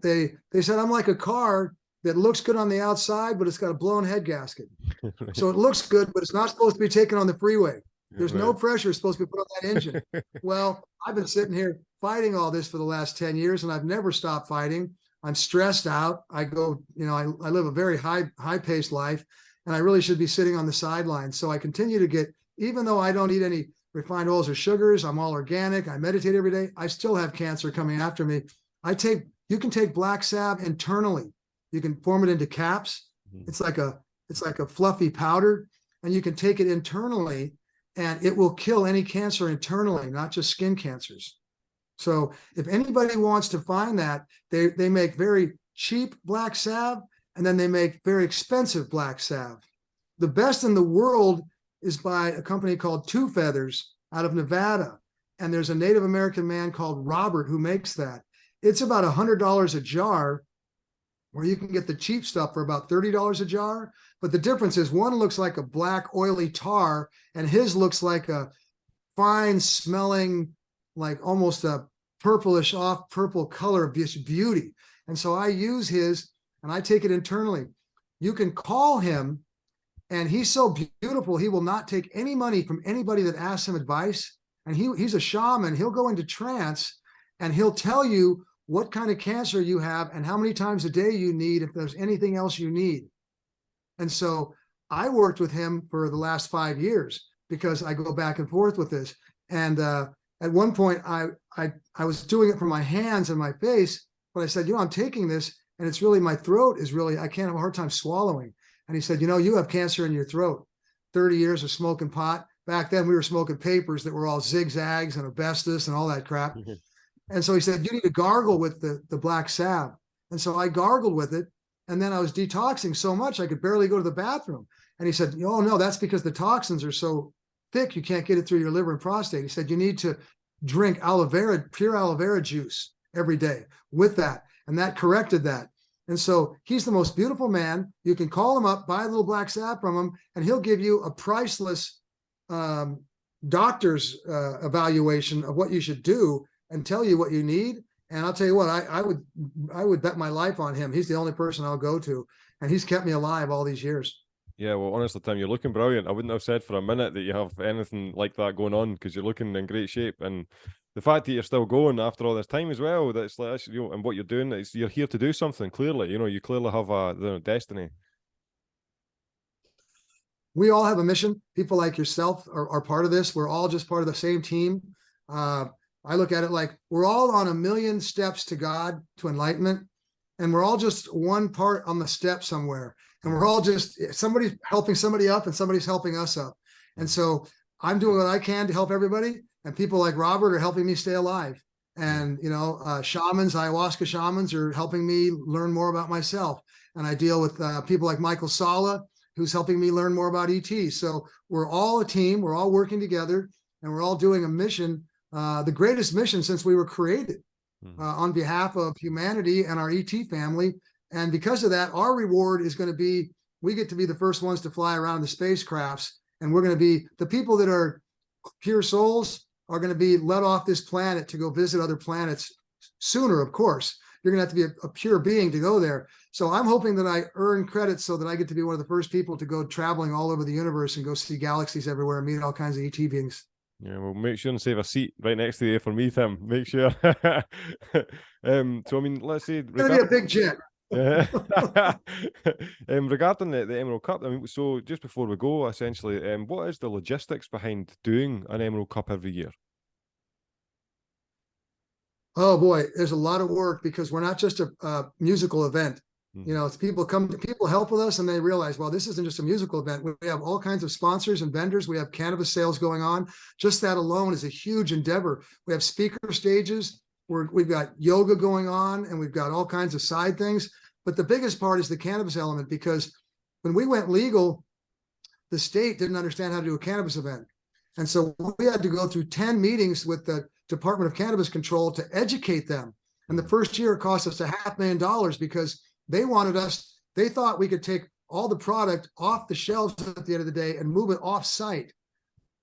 They said I'm like a car that looks good on the outside, but it's got a blown head gasket. Right. So it looks good, but it's not supposed to be taken on the freeway. There's Right. no pressure supposed to be put on that engine. Well, I've been sitting here fighting all this for the last 10 years, and I've never stopped fighting. I'm stressed out. I go, I live a very high-paced life, and I really should be sitting on the sidelines. So I continue to get, even though I don't eat any refined oils or sugars, I'm all organic, I meditate every day, I still have cancer coming after me. You can take black salve internally. You can form it into caps. Mm-hmm. It's like a fluffy powder, and you can take it internally, and it will kill any cancer internally, not just skin cancers. So if anybody wants to find that, they make very cheap black salve, and then they make very expensive black salve. The best in the world is by a company called Two Feathers out of Nevada. And there's a Native American man called Robert who makes that. It's about $100 a jar, where you can get the cheap stuff for about $30 a jar. But the difference is one looks like a black oily tar, and his looks like a fine smelling, like almost a purplish off purple color of beauty. And so I use his and I take it internally. You can call him, and he's so beautiful, he will not take any money from anybody that asks him advice. And he's a shaman. He'll go into trance and he'll tell you what kind of cancer you have and how many times a day you need, if there's anything else you need. And so I worked with him for the last 5 years because I go back and forth with this. And at one point I was doing it for my hands and my face, but I said, I'm taking this, and it's really, my throat is really, I can't have a hard time swallowing. And he said, you have cancer in your throat. 30 years of smoking pot. Back then we were smoking papers that were all zigzags and asbestos and all that crap. Mm-hmm. And so he said, you need to gargle with the black salve. And so I gargled with it. And then I was detoxing so much I could barely go to the bathroom. And he said, oh, no, that's because the toxins are so thick, you can't get it through your liver and prostate. He said, you need to drink pure aloe vera juice every day with that. And that corrected that. And so he's the most beautiful man. You can call him up, buy a little black salve from him, and he'll give you a priceless doctor's evaluation of what you should do and tell you what you need. And I'll tell you what, I would bet my life on him. He's the only person I'll go to, and he's kept me alive all these years. Yeah, well, honestly, Tim, you're looking brilliant. I wouldn't have said for a minute that you have anything like that going on, because you're looking in great shape. And the fact that you're still going after all this time as well, that's like, and what you're doing, is you're here to do something. Clearly, you clearly have a destiny. We all have a mission. People like yourself are part of this. We're all just part of the same team. I look at it like we're all on 1,000,000 steps to God, to enlightenment, and we're all just one part on the step somewhere. And we're all just, somebody's helping somebody up and somebody's helping us up. And so I'm doing what I can to help everybody. And people like Robert are helping me stay alive. And, shamans, ayahuasca shamans are helping me learn more about myself. And I deal with people like Michael Sala, who's helping me learn more about ET. So we're all a team. We're all working together, and we're all doing a mission, the greatest mission since we were created, on behalf of humanity and our ET family. And because of that, our reward is going to be, we get to be the first ones to fly around the spacecrafts. And we're going to be the people that are pure souls are going to be let off this planet to go visit other planets sooner, of course. You're going to have to be a pure being to go there. So I'm hoping that I earn credits so that I get to be one of the first people to go traveling all over the universe and go see galaxies everywhere and meet all kinds of ET beings. Yeah, well, make sure and save a seat right next to you for me, Tim. Make sure. So, I mean, let's say... It's going to be a big jet. Yeah. Regarding the Emerald Cup, I mean, so just before we go, essentially, what is the logistics behind doing an Emerald Cup every year? Oh boy, there's a lot of work because we're not just a musical event. You know, it's people help with us and they realize, well, this isn't just a musical event. We have all kinds of sponsors and vendors. We have cannabis sales going on. Just that alone is a huge endeavor. We have speaker stages where we've got yoga going on and we've got all kinds of side things. But the biggest part is the cannabis element, because when we went legal, the state didn't understand how to do a cannabis event. And so we had to go through 10 meetings with the Department of Cannabis Control to educate them. And the first year it cost us $500,000 because they wanted us, they thought we could take all the product off the shelves at the end of the day and move it off site.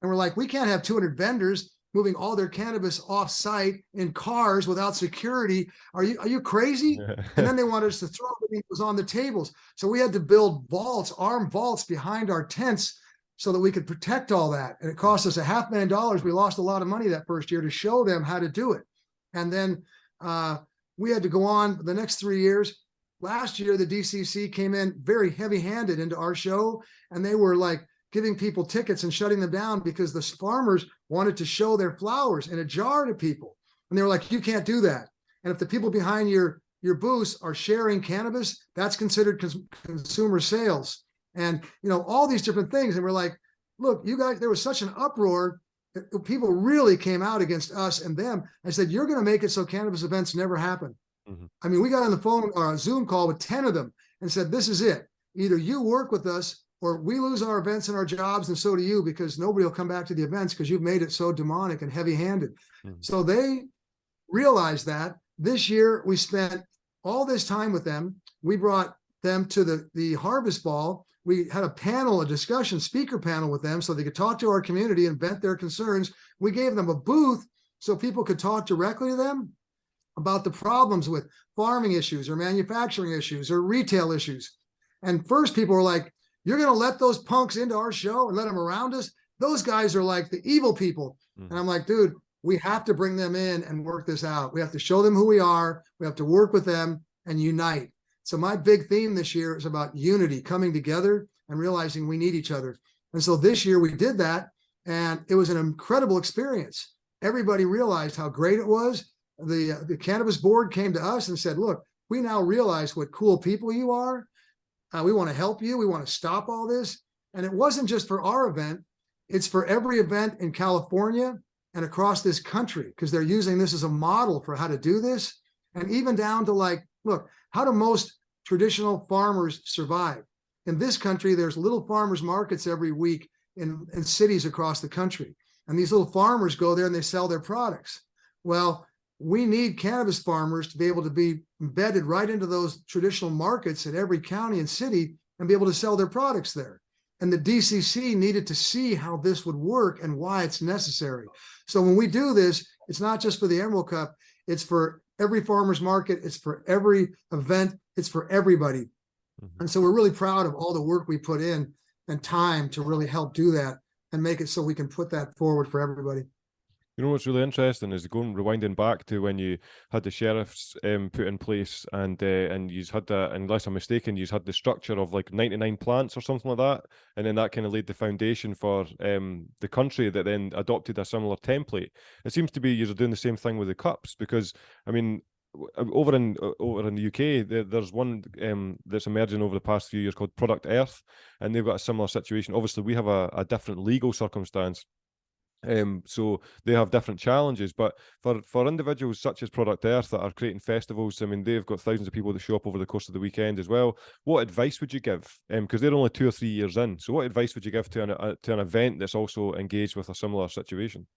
And we're like, we can't have 200 vendors moving all their cannabis off site in cars without security. Are you crazy? And then they wanted us to throw everything that was on the tables. So we had to build vaults, armed vaults behind our tents so that we could protect all that. And it cost us $500,000. We lost a lot of money that first year to show them how to do it. And then we had to go on the next 3 years. Last year, the DCC came in very heavy-handed into our show, and they were like giving people tickets and shutting them down because the farmers wanted to show their flowers in a jar to people. And they were like, you can't do that. And if the people behind your booths are sharing cannabis, that's considered consumer sales. And, you know, all these different things. And we're like, look, you guys, there was such an uproar. People really came out against us and them. I said, you're going to make it so cannabis events never happen. I mean, we got on the phone or a Zoom call with 10 of them and said, this is it. Either you work with us or we lose our events and our jobs, and so do you, because nobody will come back to the events because you've made it so demonic and heavy-handed. So they realized that. This year, we spent all this time with them. We brought them to the Harvest Ball. We had a panel, a discussion, speaker panel with them so they could talk to our community and vent their concerns. We gave them a booth so people could talk directly to them about the problems with farming issues or manufacturing issues or retail issues. And first people were like, you're going to let those punks into our show and let them around us? Those guys are like the evil people. And I'm like, dude, we have to bring them in and work this out. We have to show them who we are. We have to work with them and unite. So my big theme this year is about unity, coming together and realizing we need each other. And so this year we did that, and it was an incredible experience. Everybody realized how great it was. The cannabis board came to us and said, look, we now realize what cool people you are. We want to help you. We want to stop all this. And it wasn't just for our event. It's for every event in California and across this country, because they're using this as a model for how to do this. And even down to like, look, how do most traditional farmers survive? In this country, there's little farmers markets every week in cities across the country. And these little farmers go there and they sell their products. Well, we need cannabis farmers to be able to be embedded right into those traditional markets in every county and city and be able to sell their products there. And the DCC needed to see how this would work and why it's necessary. So when we do this, it's not just for the Emerald Cup, it's for every farmer's market, it's for every event, it's for everybody. And so we're really proud of all the work we put in and time to really help do that and make it so we can put that forward for everybody. You know what's really interesting is rewinding back to when you had the sheriffs put in place, and you had that, unless I'm mistaken, you had the structure of like 99 plants or something like that, and then that kind of laid the foundation for the country that then adopted a similar template. It seems to be you're doing the same thing with the cups, because I mean, over in the UK, there's one that's emerging over the past few years called Product Earth, and they've got a similar situation. Obviously, we have a different legal circumstance. So they have different challenges, but for individuals such as Product Earth that are creating festivals, I mean, they've got thousands of people that show up over the course of the weekend as well. What advice would you give? Because they're only 2 or 3 years in. So what advice would you give to an event that's also engaged with a similar situation?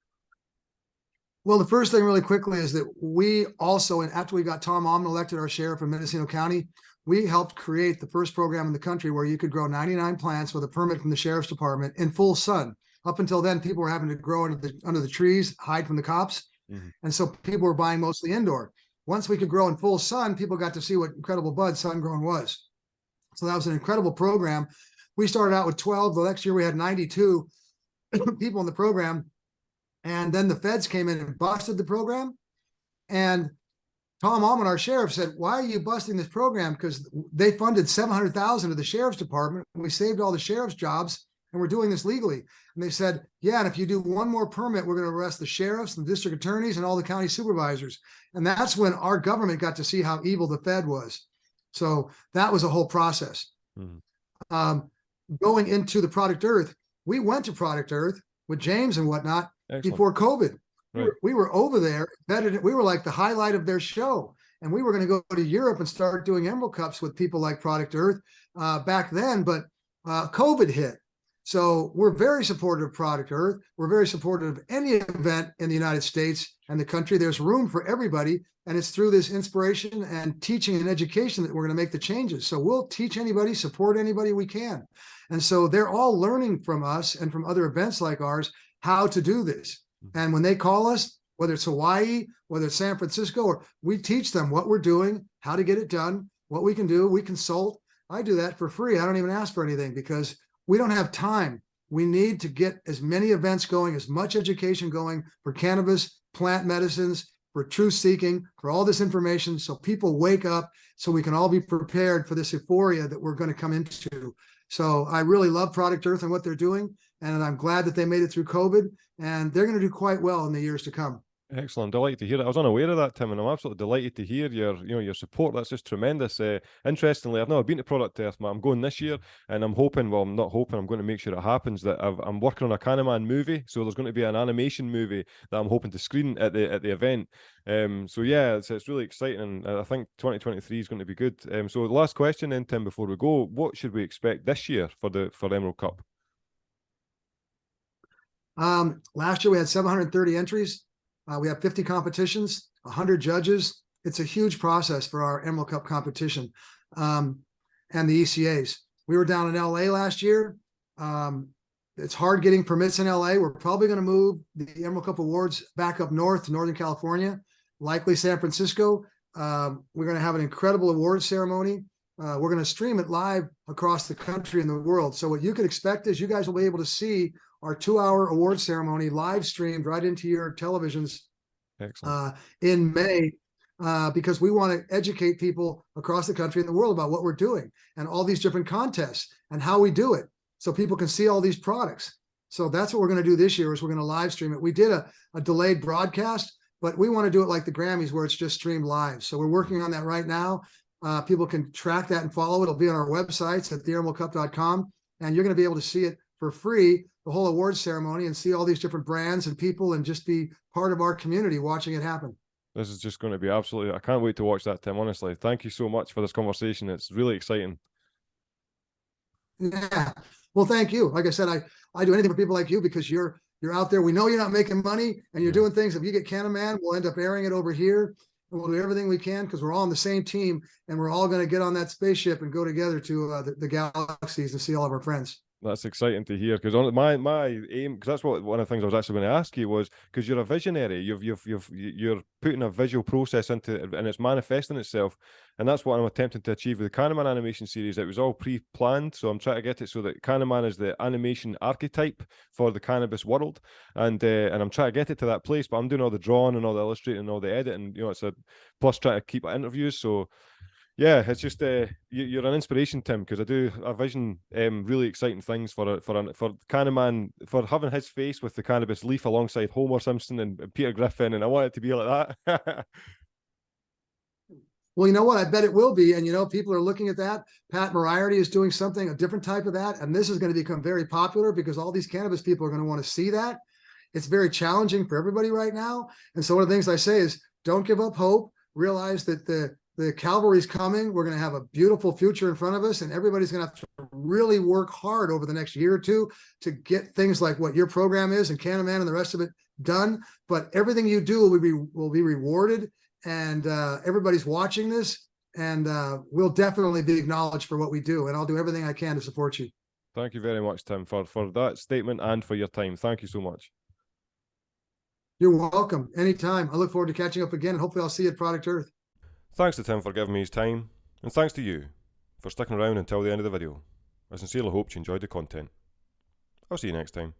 Well, the first thing really quickly is that we also, and after we got Tom Almond elected our sheriff in Mendocino County, we helped create the first program in the country where you could grow 99 plants with a permit from the sheriff's department in full sun. Up until then, people were having to grow under the trees, hide from the cops. Mm-hmm. And so people were buying mostly indoor. Once we could grow in full sun, people got to see what incredible bud sun-grown was. So that was an incredible program. We started out with 12. The next year we had 92 people in the program. And then the feds came in and busted the program. And Tom Allman, our sheriff, said, why are you busting this program? Because they funded $700,000 to the sheriff's department. We saved all the sheriff's jobs, and we're doing this legally. And they said, yeah, and if you do one more permit, we're going to arrest the sheriffs, the district attorneys, and all the county supervisors. And that's when our government got to see how evil the Fed was. So that was a whole process. Mm-hmm. Going into the Project Earth, we went to Project Earth with James and whatnot. Excellent. Before COVID. Right. We were over there, we were like the highlight of their show. And we were going to go to Europe and start doing Emerald Cups with people like Project Earth back then, but COVID hit. So we're very supportive of Project Earth. We're very supportive of any event in the United States and the country. There's room for everybody. And it's through this inspiration and teaching and education that we're going to make the changes. So we'll teach anybody, support anybody we can. And so they're all learning from us and from other events like ours how to do this. And when they call us, whether it's Hawaii, whether it's San Francisco, or we teach them what we're doing, how to get it done, what we can do. We consult. I do that for free. I don't even ask for anything because we don't have time. We need to get as many events going, as much education going for cannabis, plant medicines, for truth seeking, for all this information, so people wake up, so we can all be prepared for this euphoria that we're going to come into. So I really love Project Earth and what they're doing, and I'm glad that they made it through COVID, and they're going to do quite well in the years to come. Excellent. Delighted to hear it. I was unaware of that, Tim, and I'm absolutely delighted to hear your support. That's just tremendous. Interestingly, I've never been to Product Earth, but I'm going this year, and I'm hoping, well, I'm not hoping, I'm going to make sure it happens, that I'm working on a CANNAMAN movie, so there's going to be an animation movie that I'm hoping to screen at the event. So yeah, it's really exciting, and I think 2023 is going to be good. So the last question then, Tim, before we go, what should we expect this year for Emerald Cup? Last year we had 730 entries. We have 50 competitions, 100 judges. It's a huge process for our Emerald Cup competition and the ECAs. We were down in LA last year. It's hard getting permits in LA. We're probably going to move the Emerald Cup Awards back up north to Northern California, likely San Francisco. We're going to have an incredible awards ceremony. We're going to stream it live across the country and the world. So what you can expect is you guys will be able to see our 2-hour award ceremony live streamed right into your televisions in May, because we want to educate people across the country and the world about what we're doing and all these different contests and how we do it, so people can see all these products. So that's what we're going to do this year, is we're going to live stream it. We did a delayed broadcast, but we want to do it like the Grammys, where it's just streamed live. So we're working on that right now. People can track that and follow it. It'll be on our websites at theemeraldcup.com, and you're going to be able to see it for free, the whole awards ceremony, and see all these different brands and people, and just be part of our community watching it happen. This is just going to be absolutely, I can't wait to watch that, Tim, honestly. Thank you so much for this conversation. It's really exciting. Yeah. Well, thank you. Like I said, I do anything for people like you, because you're out there. We know you're not making money, and you're doing things. If you get CANNAMAN, we'll end up airing it over here, and we'll do everything we can, because we're all on the same team, and we're all going to get on that spaceship and go together to the galaxies and see all of our friends. That's exciting to hear, because my aim, because that's what one of the things I was actually going to ask you was, because you're a visionary, you're putting a visual process into it, and it's manifesting itself, and that's what I'm attempting to achieve with the CANNAMAN animation series. It was all pre-planned, so I'm trying to get it so that CANNAMAN is the animation archetype for the cannabis world, and I'm trying to get it to that place. But I'm doing all the drawing and all the illustrating and all the editing. It's a plus trying to keep interviews. So yeah, it's just you're an inspiration, Tim, because I do vision really exciting things for CANNAMAN, for having his face with the cannabis leaf alongside Homer Simpson and Peter Griffin, and I want it to be like that. Well, you know what? I bet it will be, and people are looking at that. Pat Moriarty is doing something, a different type of that, and this is going to become very popular because all these cannabis people are going to want to see that. It's very challenging for everybody right now, and so one of the things I say is, don't give up hope. Realize that the cavalry's coming. We're going to have a beautiful future in front of us, and everybody's going to have to really work hard over the next year or two to get things like what your program is and CANNAMAN and the rest of it done. But everything you do will be rewarded, and everybody's watching this. and we'll definitely be acknowledged for what we do. And I'll do everything I can to support you. Thank you very much, Tim, for that statement and for your time. Thank you so much. You're welcome. Anytime. I look forward to catching up again, and hopefully I'll see you at Product Earth. Thanks to Tim for giving me his time, and thanks to you for sticking around until the end of the video. I sincerely hope you enjoyed the content. I'll see you next time.